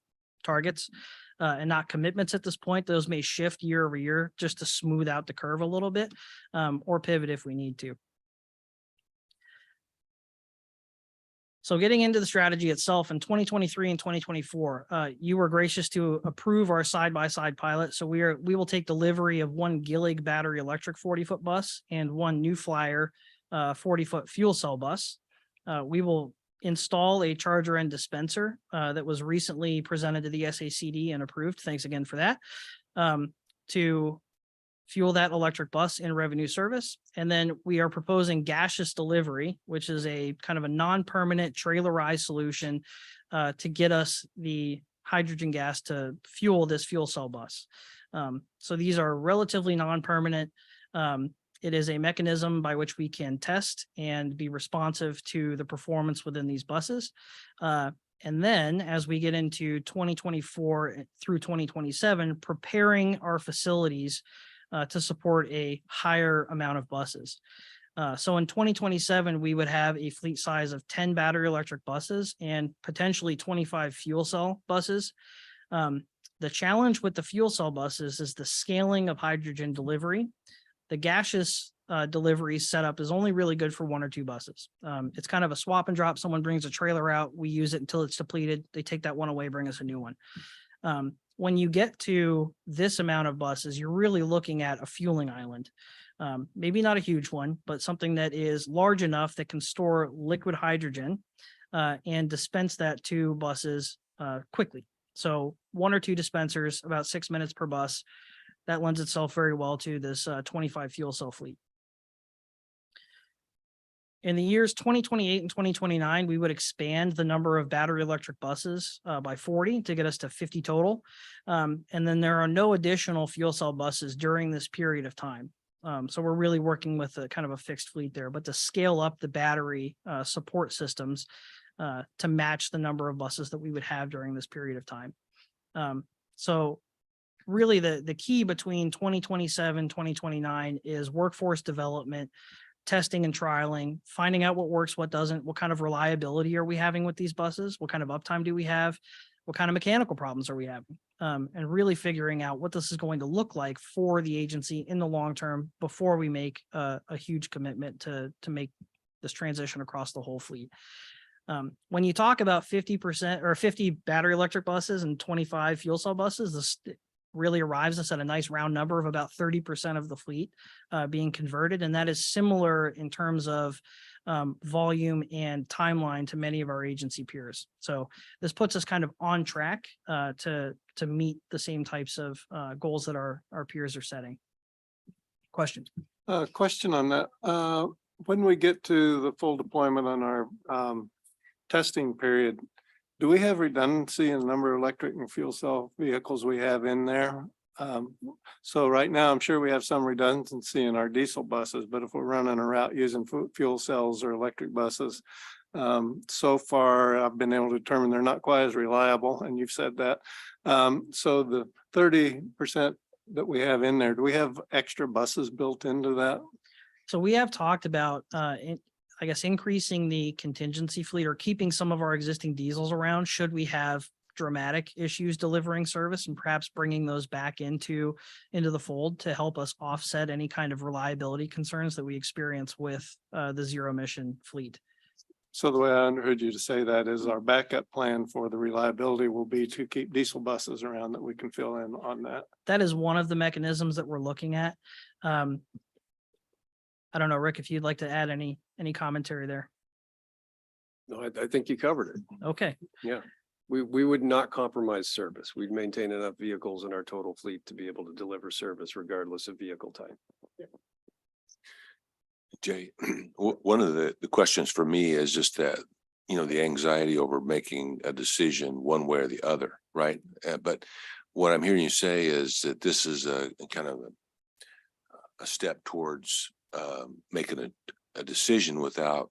targets and not commitments at this point. Those may shift year over year just to smooth out the curve a little bit, or pivot if we need to. So getting into the strategy itself, in 2023 and 2024, you were gracious to approve our side-by-side pilot. So we will take delivery of one Gillig battery electric 40-foot bus and one New Flyer 40-foot fuel cell bus. We will install a charger and dispenser that was recently presented to the SACD and approved. Thanks again for that. To fuel that electric bus in revenue service. And then we are proposing gaseous delivery, which is a kind of a non-permanent trailerized solution to get us the hydrogen gas to fuel this fuel cell bus. So these are relatively non-permanent. It is a mechanism by which we can test and be responsive to the performance within these buses. And then as we get into 2024 through 2027, preparing our facilities to support a higher amount of buses. So in 2027, we would have a fleet size of 10 battery electric buses and potentially 25 fuel cell buses. The challenge with the fuel cell buses is the scaling of hydrogen delivery. The gaseous delivery setup is only really good for 1 or 2 buses. It's kind of a swap and drop. Someone brings a trailer out, we use it until it's depleted. They take that one away, bring us a new one. When you get to this amount of buses, you're really looking at a fueling island. Maybe not a huge one, but something that is large enough that can store liquid hydrogen and dispense that to buses quickly. So 1 or 2 dispensers, about 6 minutes per bus, that lends itself very well to this 25 fuel cell fleet. In the years 2028 and 2029, we would expand the number of battery electric buses by 40 to get us to 50 total. And then there are no additional fuel cell buses during this period of time. So we're really working with a kind of a fixed fleet there, but to scale up the battery support systems to match the number of buses that we would have during this period of time. So really the key between 2027, 2029 is workforce development, testing and trialing, finding out what works, what doesn't, what kind of reliability are we having with these buses? What kind of uptime do we have? What kind of mechanical problems are we having? And really figuring out what this is going to look like for the agency in the long term before we make a huge commitment to make this transition across the whole fleet. When you talk about 50% or 50 battery electric buses and 25 fuel cell buses, this really arrives us at a nice round number of about 30% of the fleet being converted. And that is similar in terms of volume and timeline to many of our agency peers. So this puts us kind of on track to meet the same types of goals that our peers are setting. Questions? Question on that. When we get to the full deployment on our testing period, do we have redundancy in the number of electric and fuel cell vehicles we have in there? So right now, I'm sure we have some redundancy in our diesel buses, but if we're running a route using fuel cells or electric buses, so far I've been able to determine they're not quite as reliable, and you've said that. So the 30% that we have in there, do we have extra buses built into that? So we have talked about I guess increasing the contingency fleet or keeping some of our existing diesels around should we have dramatic issues delivering service, and perhaps bringing those back into the fold to help us offset any kind of reliability concerns that we experience with the zero emission fleet. So the way I understood you to say that is our backup plan for the reliability will be to keep diesel buses around that we can fill in on that. That is one of the mechanisms that we're looking at. I don't know, Rick, if you'd like to add any commentary there. No, I think you covered it. Okay. Yeah. We would not compromise service. We'd maintain enough vehicles in our total fleet to be able to deliver service regardless of vehicle type. Jay, one of the questions for me is just that, the anxiety over making a decision one way or the other, right? But what I'm hearing you say is that this is a kind of a step towards making a decision without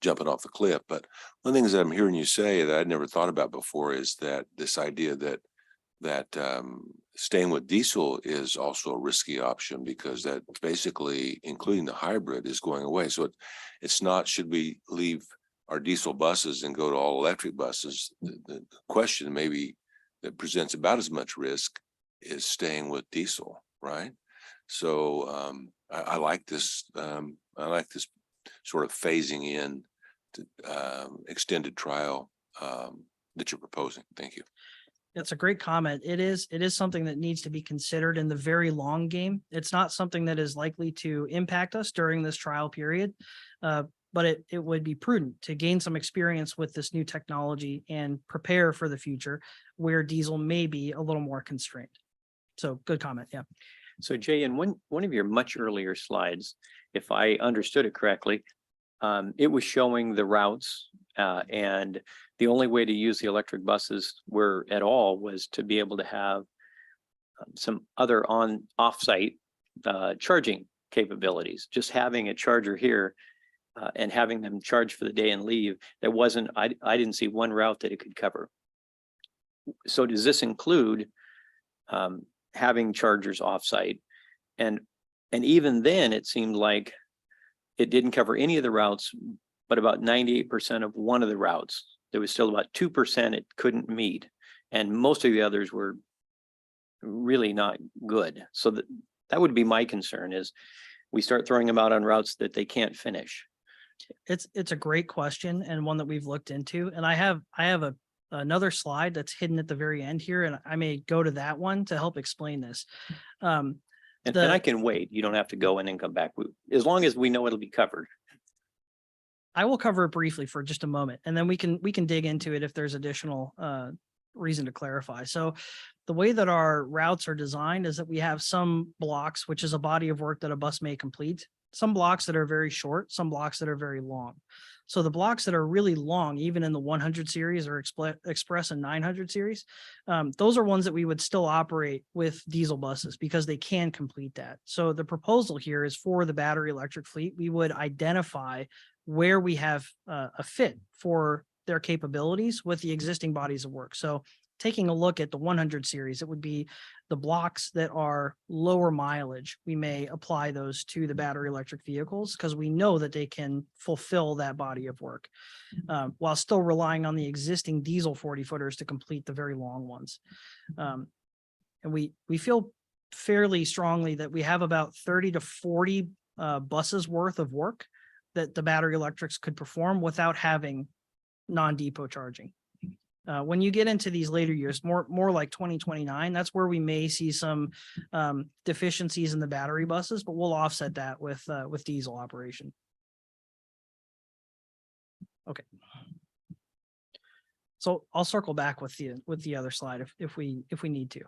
jumping off the cliff. But one of the things that I'm hearing you say that I'd never thought about before is that this idea that staying with diesel is also a risky option, because that basically, including the hybrid, is going away. So it's not, should we leave our diesel buses and go to all electric buses? The question maybe that presents about as much risk is staying with diesel, right? So I like this. I like this sort of phasing in to extended trial that you're proposing. Thank you. That's a great comment. It is something that needs to be considered in the very long game. It's not something that is likely to impact us during this trial period, but it would be prudent to gain some experience with this new technology and prepare for the future where diesel may be a little more constrained. So good comment. Yeah. So Jay, in one of your much earlier slides, if I understood it correctly, it was showing the routes and the only way to use the electric buses were at all was to be able to have some other off-site charging capabilities. Just having a charger here and having them charge for the day and leave, there wasn't, I didn't see one route that it could cover. So does this include having chargers off-site? And even then it seemed like it didn't cover any of the routes, but about 98% of one of the routes. There was still about 2% it couldn't meet. And most of the others were really not good. So that would be my concern, is we start throwing them out on routes that they can't finish. It's a great question, and one that we've looked into. And I have another slide that's hidden at the very end here, and I may go to that one to help explain this. And I can wait. You don't have to go in and come back. As long as we know it'll be covered. I will cover it briefly for just a moment, and then we can dig into it if there's additional reason to clarify. So the way that our routes are designed is that we have some blocks, which is a body of work that a bus may complete, some blocks that are very short, some blocks that are very long. So the blocks that are really long, even in the 100 series or Express and 900 series, those are ones that we would still operate with diesel buses because they can complete that. So the proposal here is for the battery electric fleet, we would identify where we have a fit for their capabilities with the existing bodies of work. So taking a look at the 100 series, it would be the blocks that are lower mileage. We may apply those to the battery electric vehicles because we know that they can fulfill that body of work while still relying on the existing diesel 40 footers to complete the very long ones. And we feel fairly strongly that we have about 30 to 40 buses worth of work that the battery electrics could perform without having non-depot charging. When you get into these later years, more like 2029, that's where we may see some deficiencies in the battery buses, but we'll offset that with diesel operation. Okay. So I'll circle back with the other slide if we need to.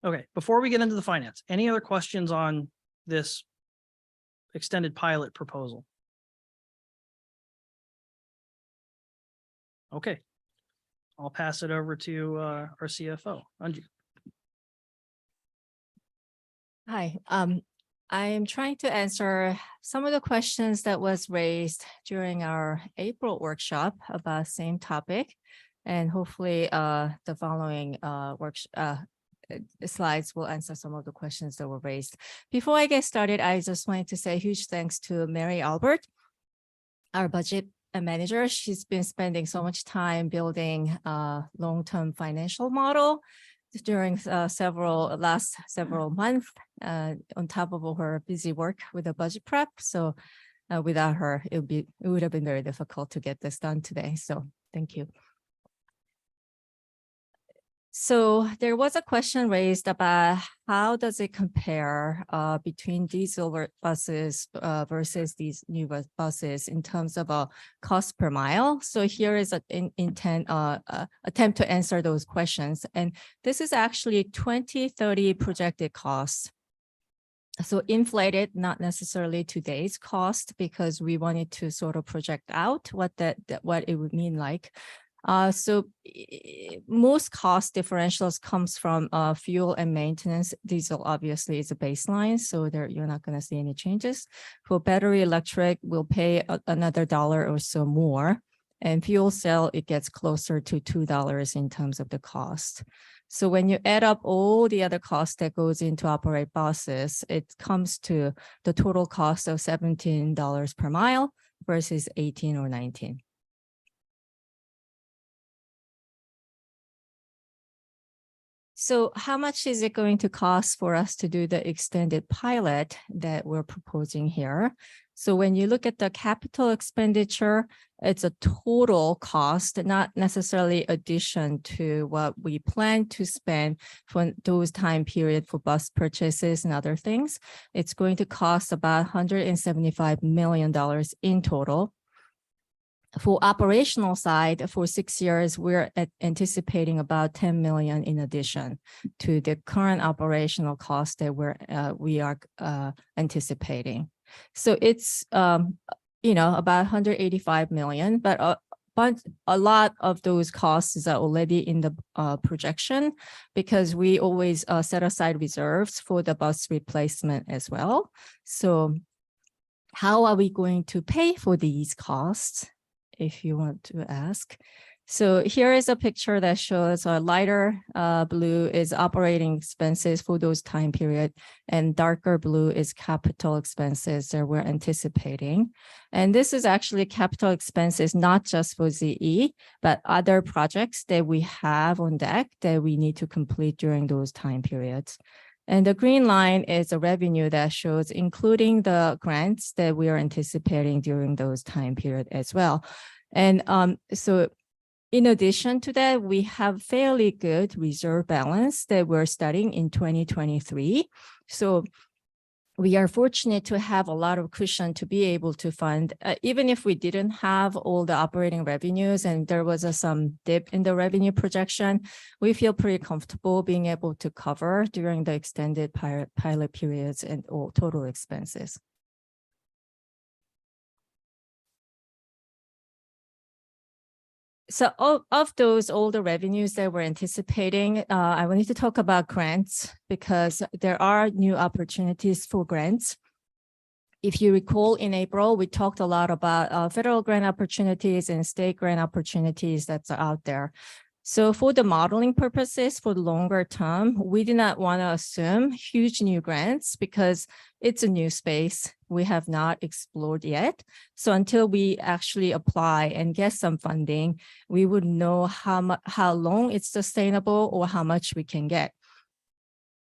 Okay, before we get into the finance, any other questions on this extended pilot proposal? Okay, I'll pass it over to our CFO, Anju. Hi, I'm trying to answer some of the questions that was raised during our April workshop about same topic. And hopefully the following slides will answer some of the questions that were raised. Before I get started, I just wanted to say a huge thanks to Mary Albert, our budget manager. She's been spending so much time building a long-term financial model during last several months on top of her busy work with the budget prep. So without her, it would have been very difficult to get this done today. So thank you. So there was a question raised about how does it compare between diesel buses versus these new buses in terms of a cost per mile. So here is an attempt to answer those questions. And this is actually 2030 projected costs. So inflated, not necessarily today's cost, because we wanted to sort of project out what it would mean like. So most cost differentials comes from fuel and maintenance. Diesel obviously is a baseline, so there you're not going to see any changes. For battery electric, we'll pay another $1 or so more, and fuel cell, it gets closer to $2 in terms of the cost. So when you add up all the other costs that goes into operate buses, it comes to the total cost of $17 per mile versus 18 or 19. So how much is it going to cost for us to do the extended pilot that we're proposing here? So when you look at the capital expenditure, it's a total cost, not necessarily addition to what we plan to spend for those time period for bus purchases and other things. It's going to cost about $175 million in total. For operational side, for 6 years, we're anticipating about 10 million in addition to the current operational cost that we are anticipating. So it's about 185 million, but a lot of those costs are already in the projection because we always set aside reserves for the bus replacement as well. So how are we going to pay for these costs, if you want to ask? So here is a picture that shows a lighter blue is operating expenses for those time period, and darker blue is capital expenses that we're anticipating. And this is actually capital expenses, not just for ZE, but other projects that we have on deck that we need to complete during those time periods. And the green line is a revenue that shows including the grants that we are anticipating during those time period as well. And so in addition to that, we have fairly good reserve balance that we're studying in 2023. So we are fortunate to have a lot of cushion to be able to fund, even if we didn't have all the operating revenues and there was some dip in the revenue projection, we feel pretty comfortable being able to cover during the extended pilot periods and all total expenses. So of those older revenues that we're anticipating, I wanted to talk about grants because there are new opportunities for grants. If you recall, in April, we talked a lot about federal grant opportunities and state grant opportunities that's out there. So for the modeling purposes, for the longer term, we do not want to assume huge new grants because it's a new space we have not explored yet. So until we actually apply and get some funding, we would know how long it's sustainable or how much we can get.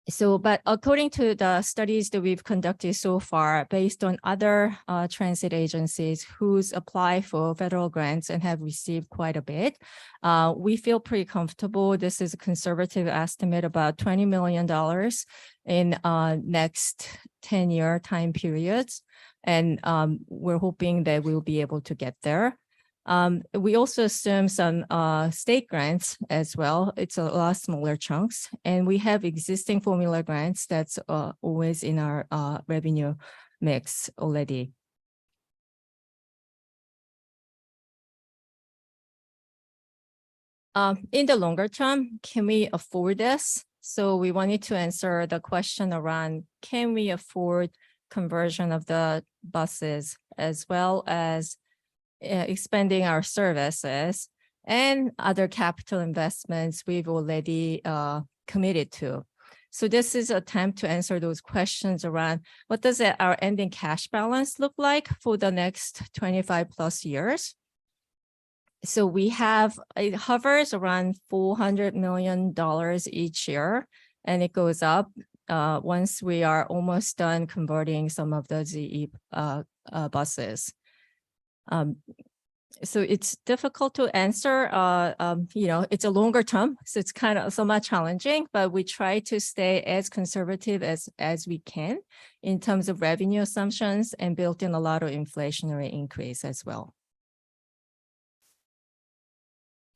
So, but according to the studies that we've conducted so far, based on other transit agencies who's applied for federal grants and have received quite a bit, we feel pretty comfortable. This is a conservative estimate, about $20 million in next 10-year time periods. And we're hoping that we'll be able to get there. We also assume some state grants as well. It's a lot smaller chunks, and we have existing formula grants that's always in our revenue mix already. In the longer term, can we afford this? So we wanted to answer the question around, can we afford conversion of the buses as well as expanding our services and other capital investments we've already committed to. So this is an attempt to answer those questions around what does our ending cash balance look like for the next 25 plus years. So we have, it hovers around $400 million each year, and it goes up once we are almost done converting some of the ZE buses. So it's difficult to answer, it's a longer term, so it's kind of somewhat challenging, but we try to stay as conservative as we can in terms of revenue assumptions and built in a lot of inflationary increase as well.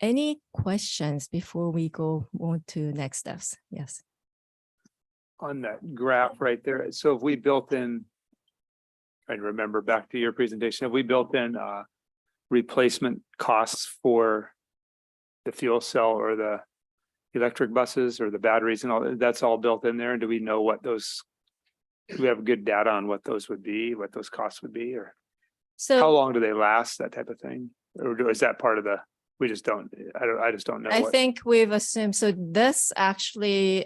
Any questions before we go on to next steps? Yes. On that graph right there, so if we built in, trying to remember back to your presentation, if we built in replacement costs for the fuel cell or the electric buses or the batteries and all, that's all built in there, and do we know what those, do we have good data on what those would be, what those costs would be, or So how long do they last, that type of thing? Or is that part of the, we just don't, I just don't know. I what- think we've assumed, so this actually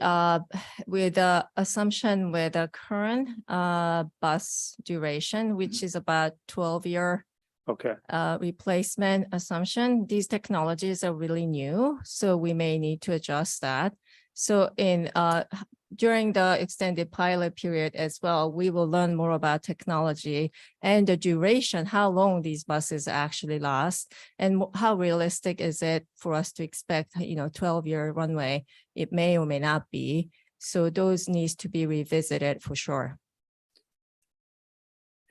with the assumption with the current bus duration, which is about 12-year Okay, replacement assumption, these technologies are really new, so we may need to adjust that. So in during the extended pilot period as well, we will learn more about technology and the duration, how long these buses actually last, and how realistic is it for us to expect, 12-year runway. It may or may not be. So those needs to be revisited for sure.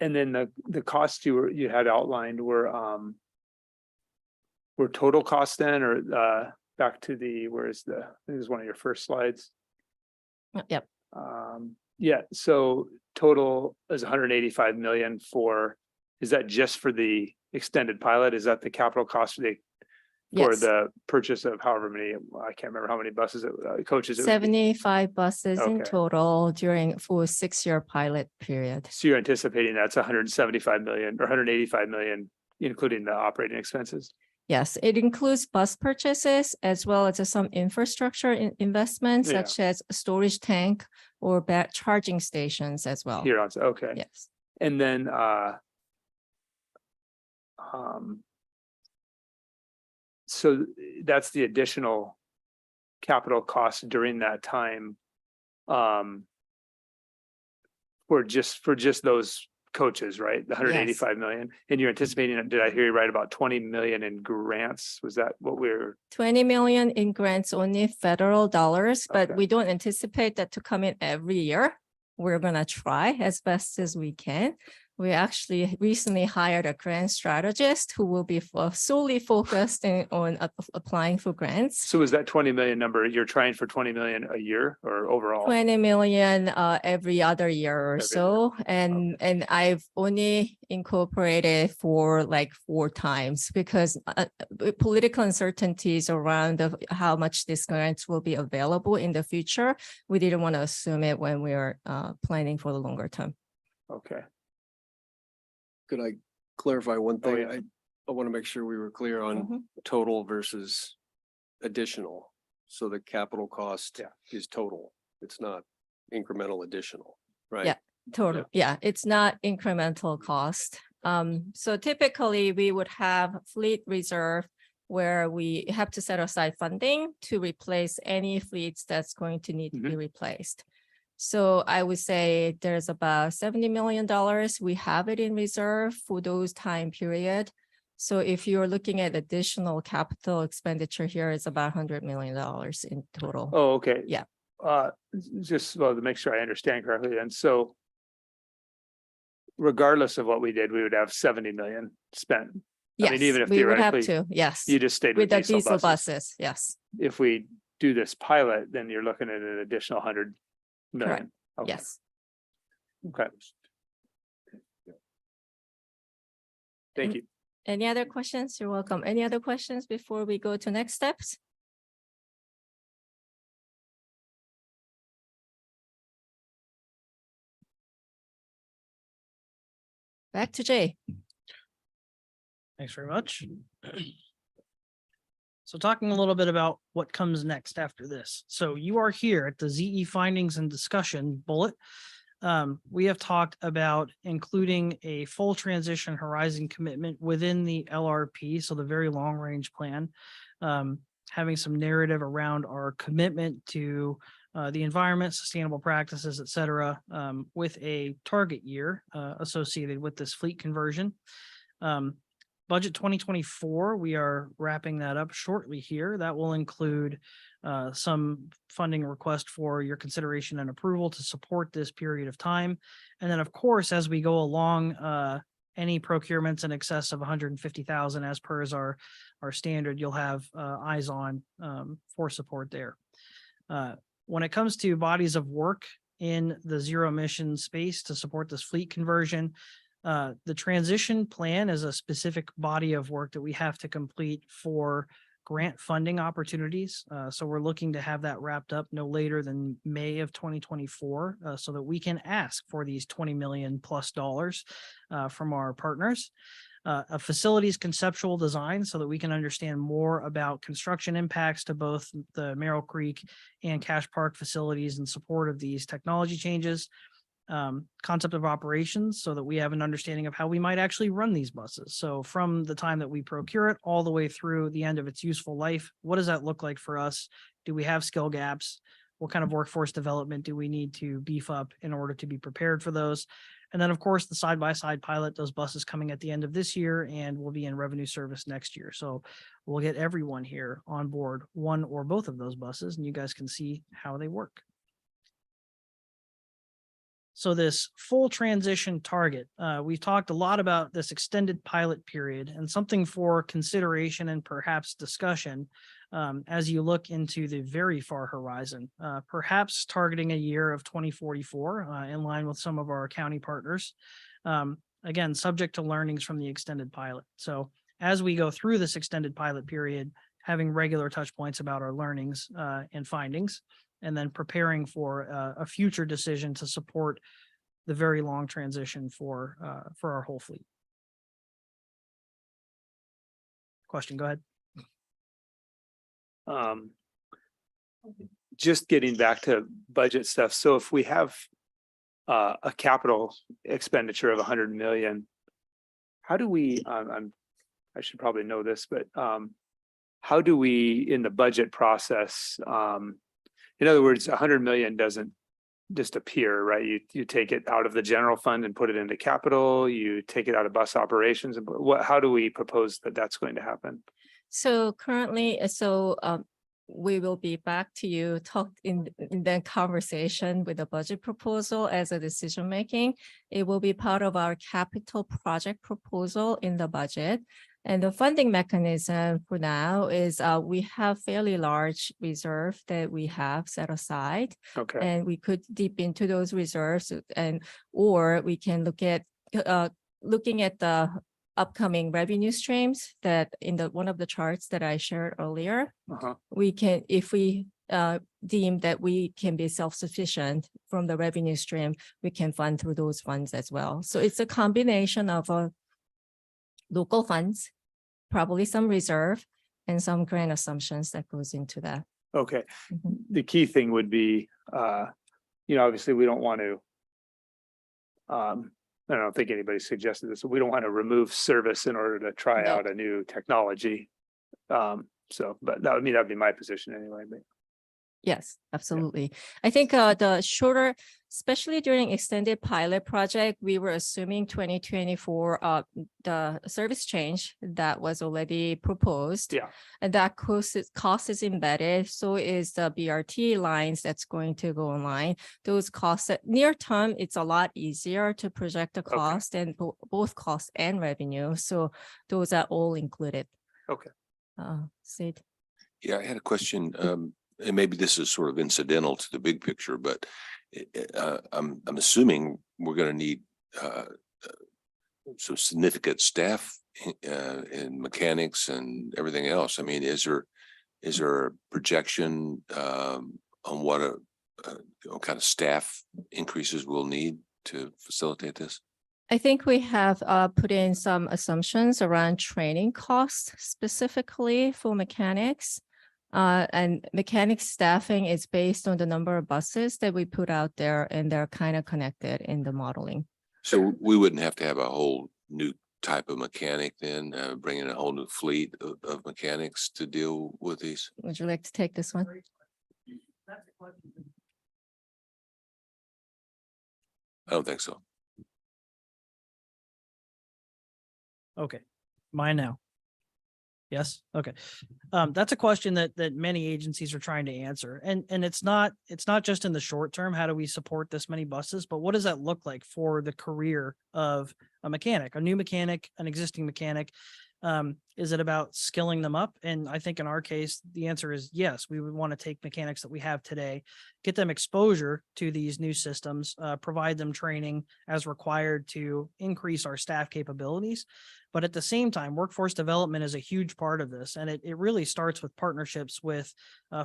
and then the costs you had outlined were total cost then, or back to the, where is the, I think it was one of your first slides. Yep. Yeah, so total is 185 million for, is that just for the extended pilot? Is that the capital cost for Yes. the purchase of however many, I can't remember how many buses, coaches? it would be. 75 buses in Okay. total for a 6-year pilot period. So you're anticipating that's 175 million or 185 million, including the operating expenses? Yes, it includes bus purchases as well as some infrastructure investments Yeah. such as a storage tank or charging stations as well. Here on, okay. Yes. And then, so that's the additional capital cost during that time. For just those coaches, right? The 185 million, and you're anticipating, did I hear you right, about 20 million in grants? Was that what we're? 20 million in grants, only federal dollars, but Okay. we don't anticipate that to come in every year. we're gonna try as best as we can. We actually recently hired a grant strategist who will be solely focused on applying for grants. So is that 20 million number, you're trying for 20 million a year or overall? 20 million every other year or Every so. And I've only incorporated for like 4 times because political uncertainties around how much these grants will be available in the future. We didn't want to assume it when we are planning for the longer term. Okay. Could I clarify one Oh, thing? yeah. I want to make sure we were clear on Mhm. total versus additional. So the capital cost Yeah. is total. It's not incremental additional, right? Yeah. Total, yeah, it's not incremental cost. So typically we would have fleet reserve where we have to set aside funding to replace any fleets that's going to need to be replaced. So I would say there's about $70 million. We have it in reserve for those time period. So if you're looking at additional capital expenditure here, it's about $100 million in total. Oh, okay. Yeah. Just well, to make sure I understand correctly, and so regardless of what we did, we would have 70 million spent. I mean, Yes, even if we would have theoretically to, yes, you just stayed with with the diesel buses. buses, yes, If we do this pilot, then you're looking at an additional 100 million. Okay. yes. Okay. Thank you. Any other questions? You're welcome. Any other questions before we go to next steps? Back to Jay. Thanks very much. So talking a little bit about what comes next after this. So you are here at the ZE findings and discussion bullet. We have talked about including a full transition horizon commitment within the LRP, so the very long range plan, having some narrative around our commitment to the environment, sustainable practices, et cetera, with a target year associated with this fleet conversion. Budget 2024, we are wrapping that up shortly here. That will include some funding request for your consideration and approval to support this period of time. And then, of course, as we go along, any procurements in excess of 150,000 as per is our standard, you'll have eyes on for support there. When it comes to bodies of work in the zero emission space to support this fleet conversion, the transition plan is a specific body of work that we have to complete for grant funding opportunities. So we're looking to have that wrapped up no later than May of 2024 so that we can ask for these $20 million+ from our partners. A facilities conceptual design so that we can understand more about construction impacts to both the Merrill Creek and Cache Park facilities in support of these technology changes. Concept of operations so that we have an understanding of how we might actually run these buses. So from the time that we procure it all the way through the end of its useful life, what does that look like for us? Do we have skill gaps? What kind of workforce development do we need to beef up in order to be prepared for those? And then, of course, the side-by-side pilot, those buses coming at the end of this year and will be in revenue service next year. So we'll get everyone here on board one or both of those buses, and you guys can see how they work. So this full transition target, we've talked a lot about this extended pilot period and something for consideration and perhaps discussion as you look into the very far horizon, perhaps targeting a year of 2044 in line with some of our county partners. Again, subject to learnings from the extended pilot. So as we go through this extended pilot period, having regular touch points about our learnings and findings, and then preparing for a future decision to support the very long transition for our whole fleet. Question, go ahead. Just getting back to budget stuff. So if we have a capital expenditure of 100 million, how do we, I should probably know this, but how do we in the budget process, in other words, 100 million doesn't just appear, right? You take it out of the general fund and put it into capital, you take it out of bus operations. And how do we propose that that's going to happen? So currently, we will be back to you, talk in the conversation with the budget proposal as a decision making. It will be part of our capital project proposal in the budget. And the funding mechanism for now is we have fairly large reserve that we have set aside. Okay, And we could dip into those reserves or we can look at looking at the upcoming revenue streams that in one of the charts that I shared earlier. We can, if we deem that we can be self-sufficient from the revenue stream, we can fund through those funds as well. So it's a combination of local funds, probably some reserve, and some grant assumptions that goes into that. okay. Mhm. The key thing would be, obviously, we don't want to I don't think anybody suggested this, we don't want to remove service in order to try No. out a new technology. But that'd be my position anyway, but. Yes, absolutely. I think the shorter, especially during extended pilot project, we were assuming 2024, the service change that was already proposed. Yeah. And that cost is embedded. So is the BRT lines that's going to go online. Those costs near term, it's a lot easier to project the cost and both cost and revenue. So those are all included. Okay. Sid. Yeah, I had a question. And maybe this is sort of incidental to the big picture, but I'm assuming we're going to need some significant staff in mechanics and everything else. I mean, is there a projection on what kind of staff increases we'll need to facilitate this? I think we have put in some assumptions around training costs specifically for mechanics. And mechanic staffing is based on the number of buses that we put out there, and they're kind of connected in the modeling. So we wouldn't have to have a whole new type of mechanic then, bring in a whole new fleet of mechanics to deal with these? Would you like to take this one? I don't think so. Okay, mine now. Yes, okay. That's a question that many agencies are trying to answer. And it's not just in the short term, how do we support this many buses, but what does that look like for the career of a mechanic, a new mechanic, an existing mechanic? Is it about skilling them up? And I think in our case, the answer is yes. We would want to take mechanics that we have today, get them exposure to these new systems, provide them training as required to increase our staff capabilities. But at the same time, workforce development is a huge part of this. And it really starts with partnerships with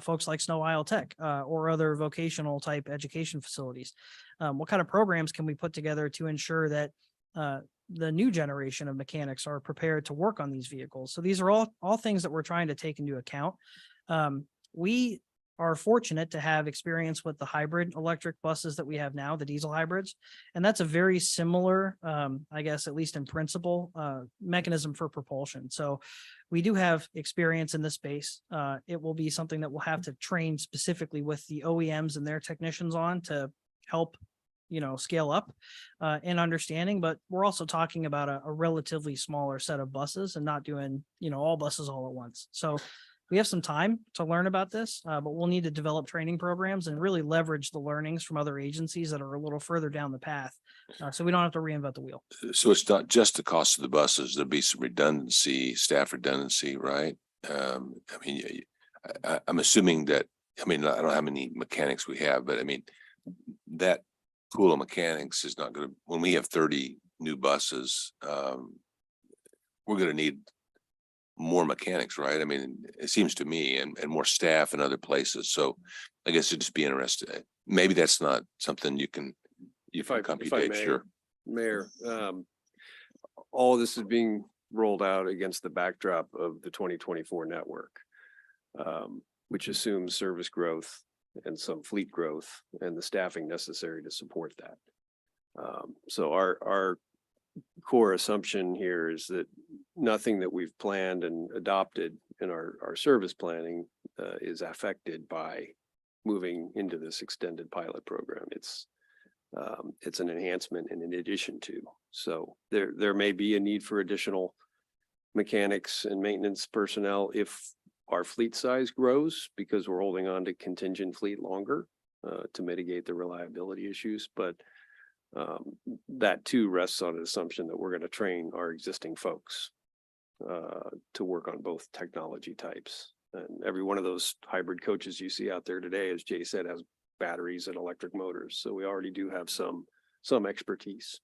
folks like Snow Isle Tech or other vocational type education facilities. What kind of programs can we put together to ensure that the new generation of mechanics are prepared to work on these vehicles? So these are all things that we're trying to take into account. We are fortunate to have experience with the hybrid electric buses that we have now, the diesel hybrids. And that's a very similar, I guess, at least in principle, mechanism for propulsion. So we do have experience in this space. It will be something that we'll have to train specifically with the OEMs and their technicians on to help scale up in understanding, but we're also talking about a relatively smaller set of buses and not doing, all buses all at once. So we have some time to learn about this, but we'll need to develop training programs and really leverage the learnings from other agencies that are a little further down the path. So we don't have to reinvent the wheel. So it's not just the cost of the buses, there'll be some redundancy, staff redundancy, right? I'm assuming that, I don't know how many mechanics we have, but that pool of mechanics is not going to, when we have 30 new buses, we're going to need more mechanics, right? It seems to me, and more staff in other places. So I guess it'd just be interesting. Maybe that's not something you can computate, may, sure. Mayor, all this is being rolled out against the backdrop of the 2024 network, which assumes service growth and some fleet growth and the staffing necessary to support that. So our core assumption here is that nothing that we've planned and adopted in our service planning is affected by moving into this extended pilot program. It's an enhancement and in addition to. So there may be a need for additional mechanics and maintenance personnel if our fleet size grows because we're holding on to contingent fleet longer to mitigate the reliability issues. But that too rests on an assumption that we're going to train our existing folks to work on both technology types. And every one of those hybrid coaches you see out there today, as Jay said, has batteries and electric motors. So we already do have some expertise.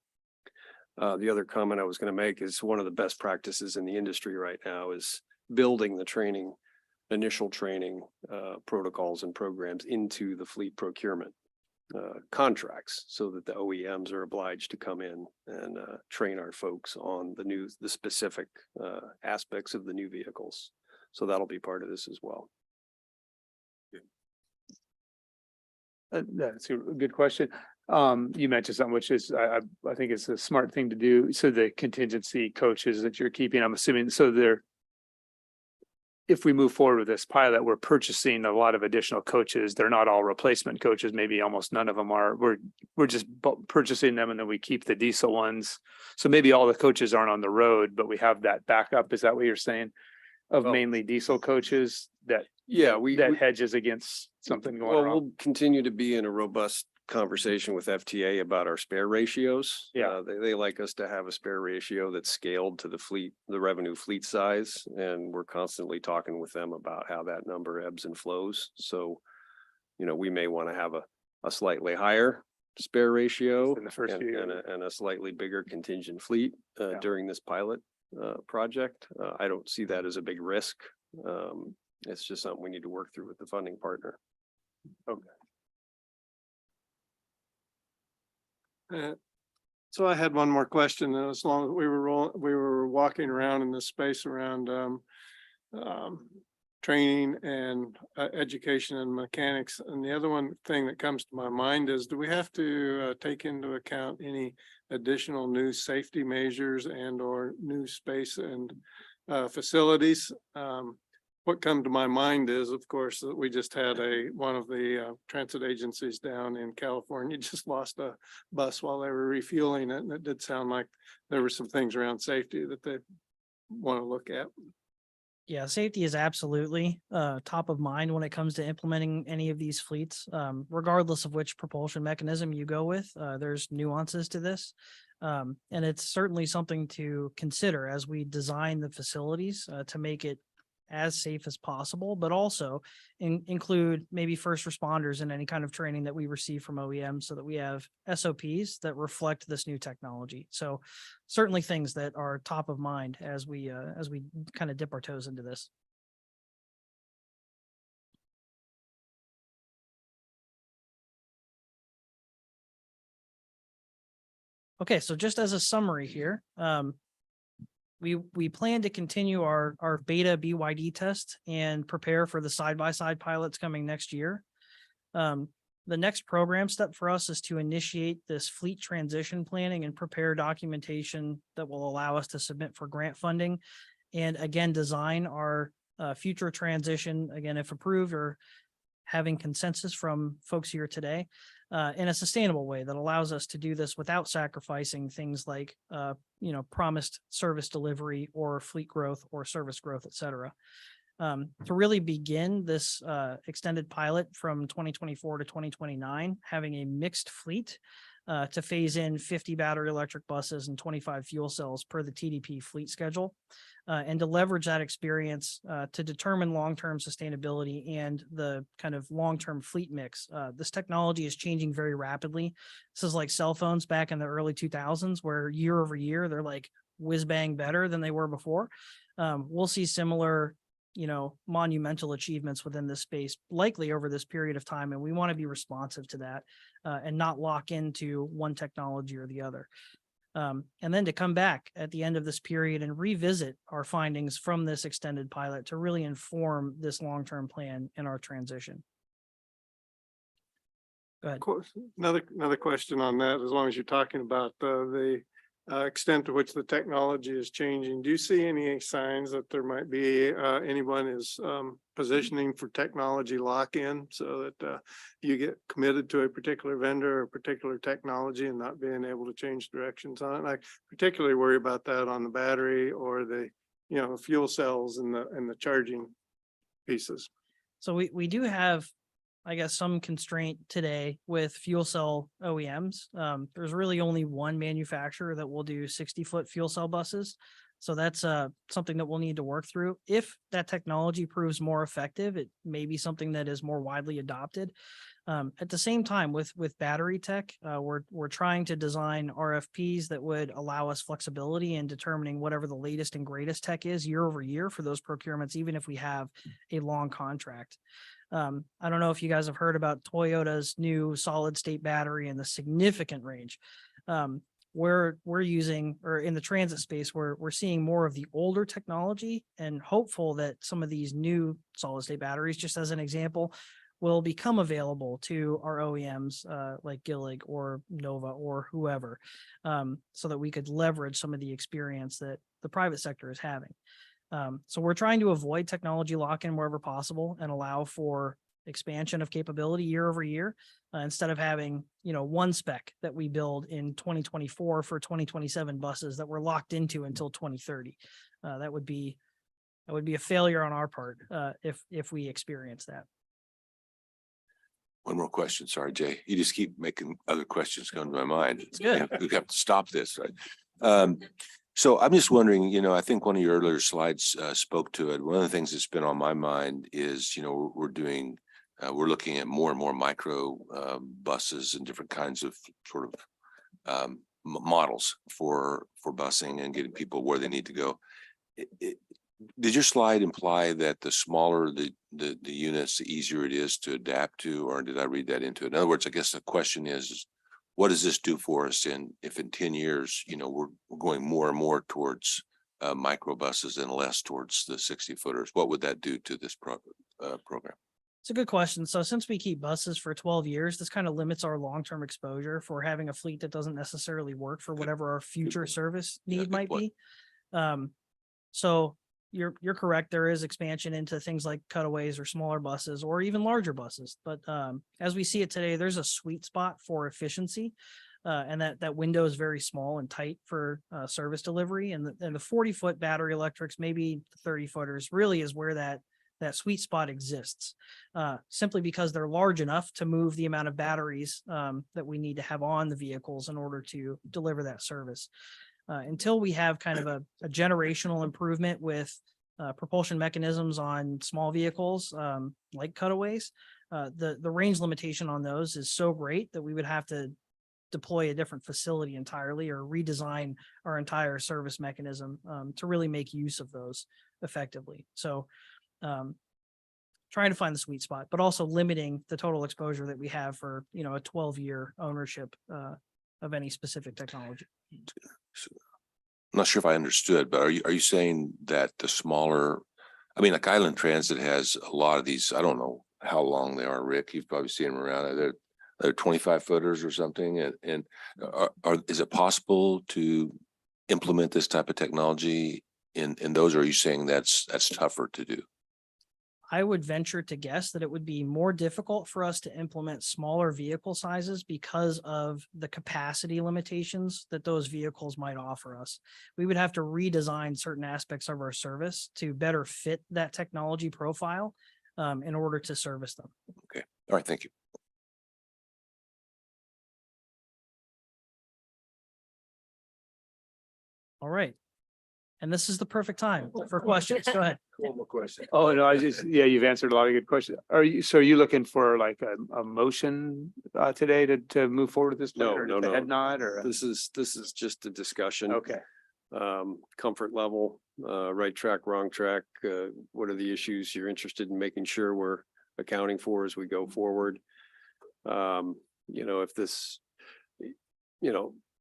The other comment I was going to make is one of the best practices in the industry right now is building the training, initial training protocols and programs into the fleet procurement contracts so that the OEMs are obliged to come in and train our folks on the specific aspects of the new vehicles. So that'll be part of this as well. That's a good question. You mentioned something which is, I think it's a smart thing to do. So the contingency coaches that you're keeping, I'm assuming, so they're, if we move forward with this pilot, we're purchasing a lot of additional coaches. They're not all replacement coaches. Maybe almost none of them are. We're just purchasing them and then we keep the diesel ones. So maybe all the coaches aren't on the road, but we have that backup. Is that what you're saying? Of Well, mainly diesel coaches that we hedges against something going well, wrong. we'll continue to be in a robust conversation with FTA about our spare ratios. Yeah. They like us to have a spare ratio that's scaled to the revenue fleet size. And we're constantly talking with them about how that number ebbs and flows. So, we may want to have a slightly higher spare ratio In the first few years. and a slightly bigger contingent fleet during this pilot project. I don't see that as a big risk. It's just something we need to work through with the funding partner. Okay. So I had one more question, and as long as we were walking around in this space around training and education and mechanics. And the other one thing that comes to my mind is, do we have to take into account any additional new safety measures and or new space and facilities? What come to my mind is, of course, that we just had one of the transit agencies down in California just lost a bus while they were refueling it. And it did sound like there were some things around safety that they want to look at. Yeah, safety is absolutely top of mind when it comes to implementing any of these fleets, regardless of which propulsion mechanism you go with. There's nuances to this. And it's certainly something to consider as we design the facilities to make it as safe as possible, but also include maybe first responders in any kind of training that we receive from OEM so that we have SOPs that reflect this new technology. So certainly things that are top of mind as we kind of dip our toes into this. Okay, so just as a summary here, we plan to continue our beta BYD test and prepare for the side-by-side pilots coming next year. The next program step for us is to initiate this fleet transition planning and prepare documentation that will allow us to submit for grant funding. And again, design our future transition, again, if approved or having consensus from folks here today, in a sustainable way that allows us to do this without sacrificing things like, promised service delivery or fleet growth or service growth, et cetera. To really begin this extended pilot from 2024 to 2029, having a mixed fleet to phase in 50 battery electric buses and 25 fuel cells per the TDP fleet schedule, and to leverage that experience to determine long-term sustainability and the kind of long-term fleet mix. This technology is changing very rapidly. This is like cell phones back in the early 2000s, where year over year, they're like whiz bang better than they were before. We'll see similar monumental achievements within this space, likely over this period of time. And we want to be responsive to that and not lock into one technology or the other. And then to come back at the end of this period and revisit our findings from this extended pilot to really inform this long-term plan in our transition. Go ahead. Another question on that, as long as you're talking about the extent to which the technology is changing, do you see any signs that there might be anyone is positioning for technology lock-in so that you get committed to a particular vendor or particular technology and not being able to change directions on it? I particularly worry about that on the battery or the fuel cells and the charging pieces. So we do have, I guess, some constraint today with fuel cell OEMs. There's really only one manufacturer that will do 60-foot fuel cell buses. So that's something that we'll need to work through. If that technology proves more effective, it may be something that is more widely adopted. At the same time, with battery tech, we're trying to design RFPs that would allow us flexibility in determining whatever the latest and greatest tech is year over year for those procurements, even if we have a long contract. I don't know if you guys have heard about Toyota's new solid state battery and the significant range. We're using, or in the transit space, we're seeing more of the older technology and hopeful that some of these new solid state batteries, just as an example, will become available to our OEMs like Gillig or Nova or whoever, so that we could leverage some of the experience that the private sector is having. So we're trying to avoid technology lock-in wherever possible and allow for expansion of capability year over year, instead of having, one spec that we build in 2024 for 2027 buses that we're locked into until 2030. That would be a failure on our part if we experience that. One more question. Sorry, Jay. You just keep making other questions come to my mind. It's good. We have to stop this, right? So I'm just wondering, I think one of your earlier slides spoke to it. One of the things that's been on my mind is, we're looking at more and more micro buses and different kinds of sort of models for busing and getting people where they need to go. Did your slide imply that the smaller the units, the easier it is to adapt to, or did I read that into it? In other words, I guess the question is, what does this do for us if in 10 years, we're going more and more towards micro buses and less towards the 60-footers? What would that do to this program? It's a good question. So since we keep buses for 12 years, this kind of limits our long-term exposure for having a fleet that doesn't necessarily work for whatever our future service Yeah, need good might point. be. So you're correct. There is expansion into things like cutaways or smaller buses or even larger buses. But as we see it today, there's a sweet spot for efficiency. And that window is very small and tight for service delivery. And the 40-foot battery electrics, maybe 30-footers, really is where that sweet spot exists, simply because they're large enough to move the amount of batteries that we need to have on the vehicles in order to deliver that service. Until we have kind of a generational improvement with propulsion mechanisms on small vehicles like cutaways, the range limitation on those is so great that we would have to deploy a different facility entirely or redesign our entire service mechanism to really make use of those effectively. So trying to find the sweet spot, but also limiting the total exposure that we have for, a 12-year ownership of any specific technology. I'm not sure if I understood, but are you saying that the smaller, like Island Transit has a lot of these, I don't know how long they are, Rick, you've probably seen them around, they're 25-footers or something. And is it possible to implement this type of technology in those, or are you saying that's tougher to do? I would venture to guess that it would be more difficult for us to implement smaller vehicle sizes because of the capacity limitations that those vehicles might offer us. We would have to redesign certain aspects of our service to better fit that technology profile in order to service them. Okay. All right. Thank you. All right. And this is the perfect time for questions. Go ahead. One more question. Oh, no, you've answered a lot of good questions. Are you looking for like a motion today to move forward with this? No, plan, or no, just a no. Head nod or? This is just a discussion. Okay. Comfort level, right track, wrong track. What are the issues you're interested in making sure we're accounting for as we go forward? If this,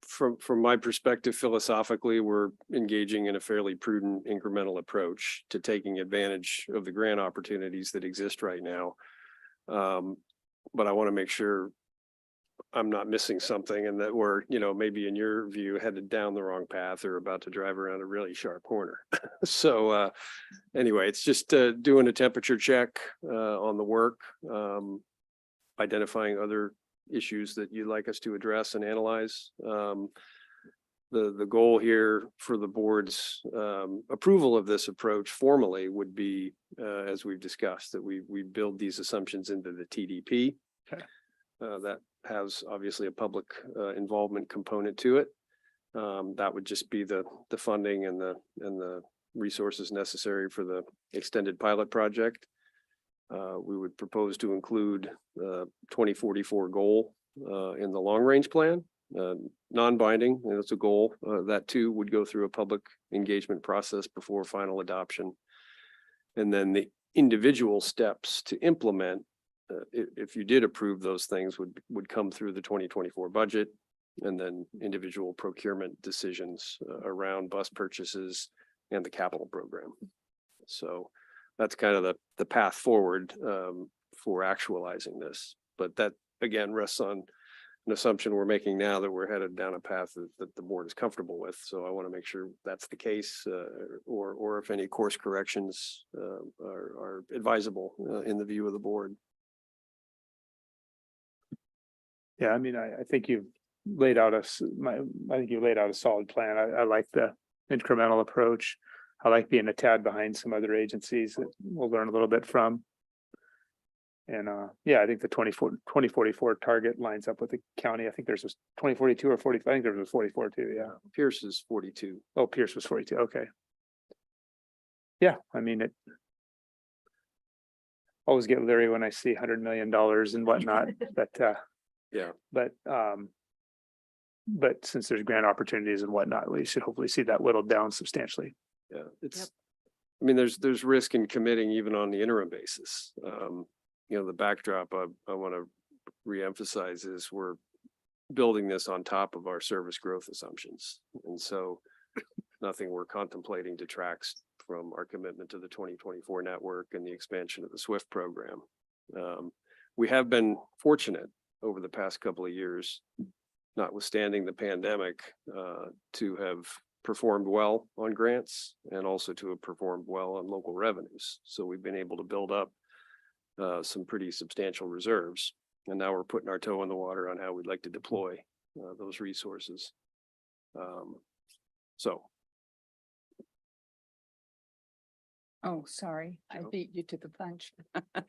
from my perspective, philosophically, we're engaging in a fairly prudent incremental approach to taking advantage of the grant opportunities that exist right now. But I want to make sure I'm not missing something and that we're, maybe in your view, headed down the wrong path or about to drive around a really sharp corner. So anyway, it's just doing a temperature check on the work, identifying other issues that you'd like us to address and analyze. the goal here for the board's approval of this approach formally would be, as we've discussed, that we build these assumptions into the TDP. Okay. That has obviously a public involvement component to it. That would just be the funding and the resources necessary for the extended pilot project. We would propose to include the 2044 goal in the long range plan. Non-binding, it's a goal that too would go through a public engagement process before final adoption. And then the individual steps to implement, if you did approve those things, would come through the 2024 budget, and then individual procurement decisions around bus purchases and the capital program. So that's kind of the path forward for actualizing this. But that again rests on an assumption we're making now that we're headed down a path that the board is comfortable with. So I want to make sure that's the case, or if any course corrections are advisable in the view of the board. Yeah, I mean, I think you've laid out I think you laid out a solid plan. I like the incremental approach. I like being a tad behind some other agencies that we'll learn a little bit from. And yeah, I think the 2044 target lines up with the county. I think there's this 2042 or 40. I think there was 44 too. Yeah. Pierce is 42. Oh, Pierce was 42. Okay. Yeah, I mean it. Always get leery when I see $100 million and whatnot, but Yeah. But since there's grant opportunities and whatnot, we should hopefully see that whittled down substantially. Yeah, I mean, there's risk in committing even on the interim basis. The backdrop I want to reemphasize is we're building this on top of our service growth assumptions. And so nothing we're contemplating detracts from our commitment to the 2024 network and the expansion of the SWIFT program. We have been fortunate over the past couple of years, notwithstanding the pandemic, to have performed well on grants and also to have performed well on local revenues. So we've been able to build up some pretty substantial reserves. And now we're putting our toe in the water on how we'd like to deploy those resources. So. Oh, sorry, I beat you to the punch.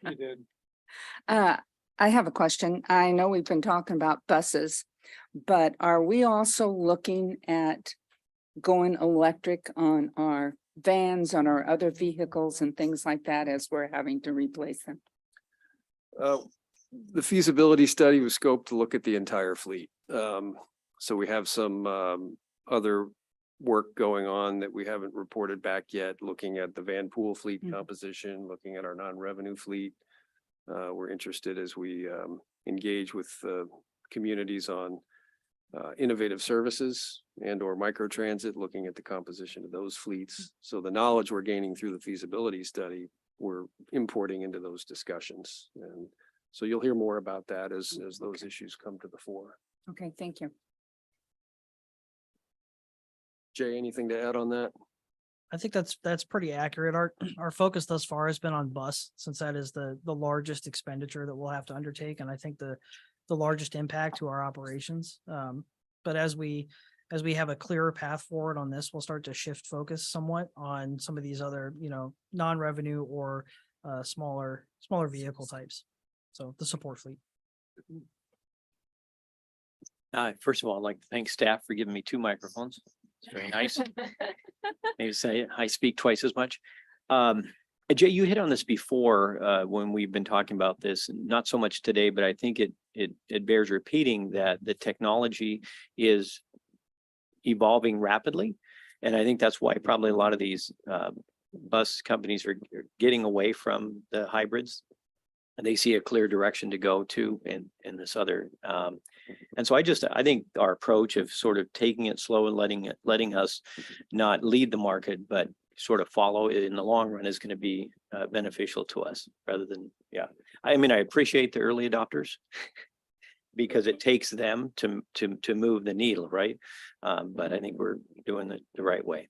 You did. I have a question. I know we've been talking about buses, but are we also looking at going electric on our vans, on our other vehicles and things like that as we're having to replace them? The feasibility study was scoped to look at the entire fleet. So we have some other work going on that we haven't reported back yet, looking at the van pool fleet composition, looking at our non-revenue fleet. We're interested as we engage with communities on innovative services and or microtransit, looking at the composition of those fleets. So the knowledge we're gaining through the feasibility study, we're importing into those discussions. And so you'll hear more about that as those issues come to the fore. Okay, thank you. Jay, anything to add on that? I think that's pretty accurate. Our focus thus far has been on bus, since that is the largest expenditure that we'll have to undertake, and I think the largest impact to our operations. But as we have a clearer path forward on this, we'll start to shift focus somewhat on some of these other, non-revenue or smaller vehicle types. So the support fleet. First of all, I'd like to thank staff for giving me 2 microphones. It's very nice. Maybe say I speak twice as much. Jay, you hit on this before when we've been talking about this, not so much today, but I think it bears repeating that the technology is evolving rapidly. And I think that's why probably a lot of these bus companies are getting away from the hybrids. And they see a clear direction to go to in this other. And so I think our approach of sort of taking it slow and letting us not lead the market, but sort of follow it in the long run is going to be beneficial to us rather than, yeah. I mean, I appreciate the early adopters because it takes them to move the needle, right? But I think we're doing it the right way.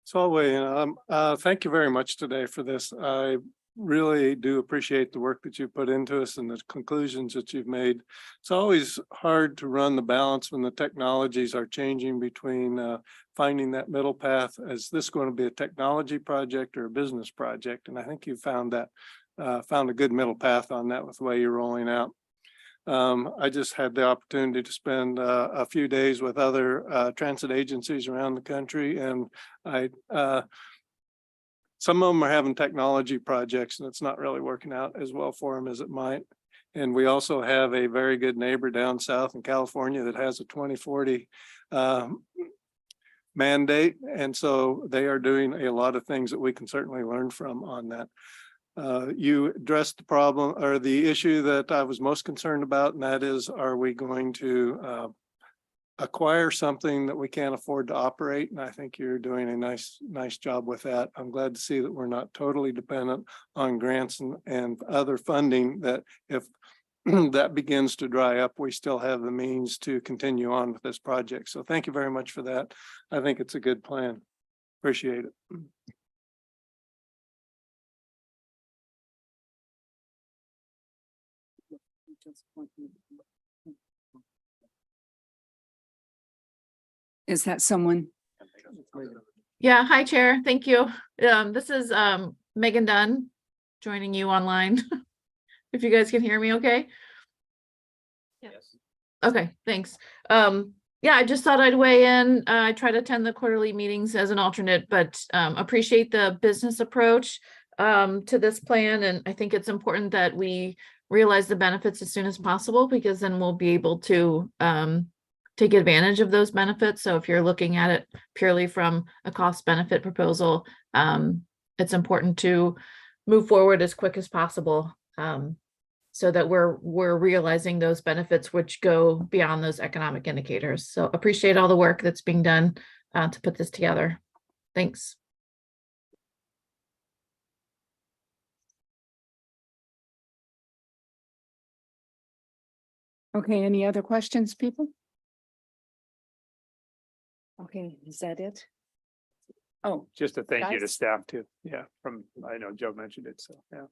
So I'll weigh in. Thank you very much today for this. I really do appreciate the work that you put into us and the conclusions that you've made. It's always hard to run the balance when the technologies are changing between finding that middle path. Is this going to be a technology project or a business project? And I think you found that, found a good middle path on that with the way you're rolling out. I just had the opportunity to spend a few days with other transit agencies around the country, and some of them are having technology projects and it's not really working out as well for them as it might. And we also have a very good neighbor down south in California that has a 2040 mandate. And so they are doing a lot of things that we can certainly learn from on that. You addressed the problem or the issue that I was most concerned about, and that is, are we going to acquire something that we can't afford to operate? And I think you're doing a nice job with that. I'm glad to see that we're not totally dependent on grants and other funding, that if that begins to dry up, we still have the means to continue on with this project. So thank you very much for that. I think it's a good plan. Appreciate it. Is that someone? Yeah, hi, Chair. Thank you. This is Megan Dunn joining you online. If you guys can hear me okay? Yes. Okay, thanks. Yeah, I just thought I'd weigh in. I try to attend the quarterly meetings as an alternate, but appreciate the business approach to this plan. And I think it's important that we realize the benefits as soon as possible, because then we'll be able to take advantage of those benefits. So if you're looking at it purely from a cost benefit proposal, it's important to move forward as quick as possible, so that we're realizing those benefits which go beyond those economic indicators. So appreciate all the work that's being done to put this together. Thanks. Okay, any other questions, people? Okay, is that it? Oh, Just a thank you to Guys? staff too. Yeah, I know Joe mentioned it, so yeah.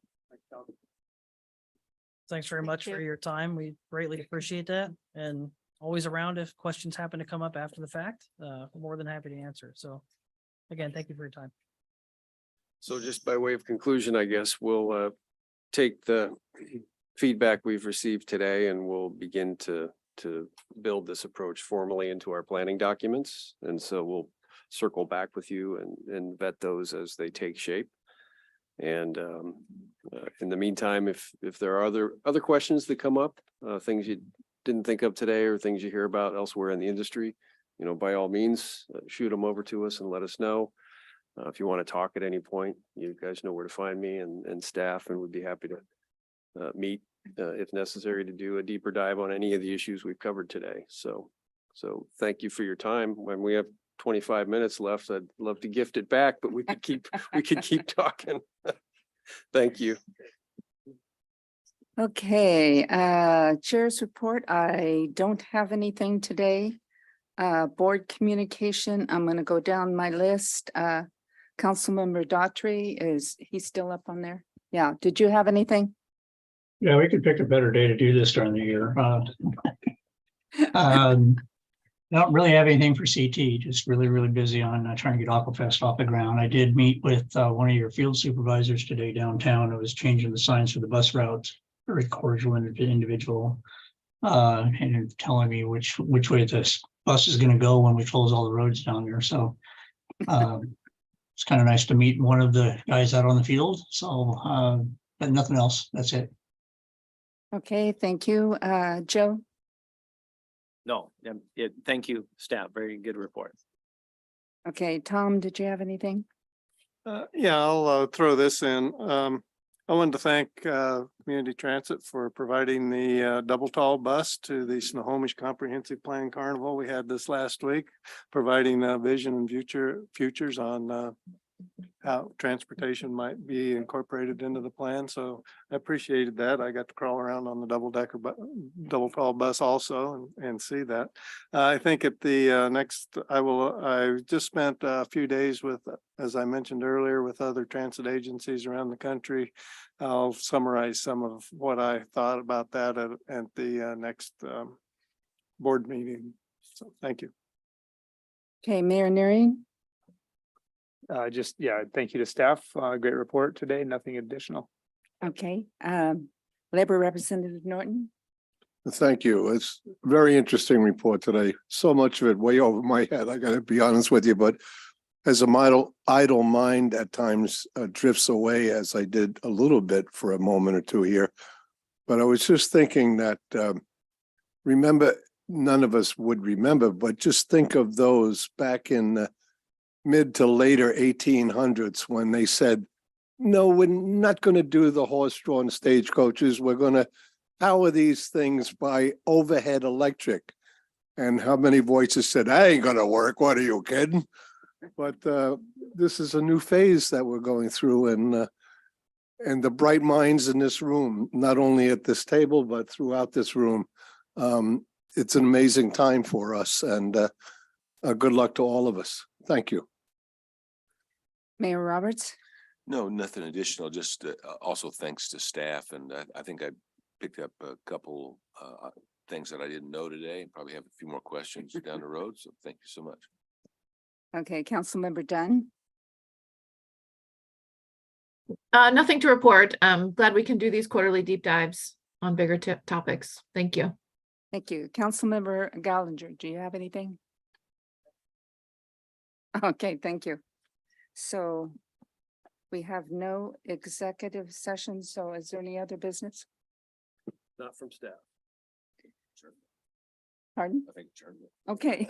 Thanks very much for you. your time. We greatly appreciate that, and always around if questions happen to come up after the fact. More than happy to answer. So again, thank you for your time. So just by way of conclusion, I guess we'll take the feedback we've received today and we'll begin to build this approach formally into our planning documents. And so we'll circle back with you and vet those as they take shape. And in the meantime, if there are other questions that come up, things you didn't think of today or things you hear about elsewhere in the industry, by all means, shoot them over to us and let us know. If you want to talk at any point, you guys know where to find me and staff, and we'd be happy to meet if necessary to do a deeper dive on any of the issues we've covered today. So thank you for your time. When we have 25 minutes left, I'd love to gift it back, but we could keep talking. Thank you. okay. Chair's report. I don't have anything today. Board communication. I'm going to go down my list. Councilmember Daughtry, is he still up on there? Yeah. Did you have anything? Yeah, we could pick a better day to do this during the year. Don't really have anything for CT, just really busy on trying to get Aquafest off the ground. I did meet with one of your field supervisors today downtown. It was changing the signs for the bus routes. Very cordial individual, and telling me which way this bus is going to go when we close all the roads down there. So it's kind of nice to meet one of the guys out on the field. So, but nothing else. That's it. Okay, thank you. Joe? No, thank you, staff. Very good report. Okay, Tom, did you have anything? Yeah, I'll throw this in. I wanted to thank Community Transit for providing the double tall bus to the Snohomish Comprehensive Plan Carnival. We had this last week, providing vision and futures on how transportation might be incorporated into the plan. So I appreciated that. I got to crawl around on the double call bus also and see that. I think at the next, I just spent a few days with, as I mentioned earlier, with other transit agencies around the country. I'll summarize some of what I thought about that at the next board meeting. So thank you. Okay, Mayor Neri. Just, yeah, thank you to staff. Great report today. Nothing additional. Okay, Labor Representative Norton. Thank you. It's a very interesting report today. So much of it way over my head. I gotta be honest with you, but as a idle mind at times drifts away, as I did a little bit for a moment or two here. But I was just thinking that, remember, none of us would remember, but just think of those back in the mid to later 1800s when they said, no, we're not going to do the horse-drawn stagecoaches. We're going to power these things by overhead electric. And how many voices said, I ain't going to work. What are you kidding? But this is a new phase that we're going through, and the bright minds in this room, not only at this table, but throughout this room. It's an amazing time for us, and good luck to all of us. Thank you. Mayor Roberts. No, nothing additional, just also thanks to staff. And I think I picked up a couple things that I didn't know today, and probably have a few more questions down the road. So thank you so much. Okay, Councilmember Dunn. Nothing to report. Glad we can do these quarterly deep dives on bigger topics. Thank you. Thank you. Councilmember Gallagher, do you have anything? Okay, thank you. So we have no executive session. So is there any other business? Not from staff. Pardon? I think. Okay.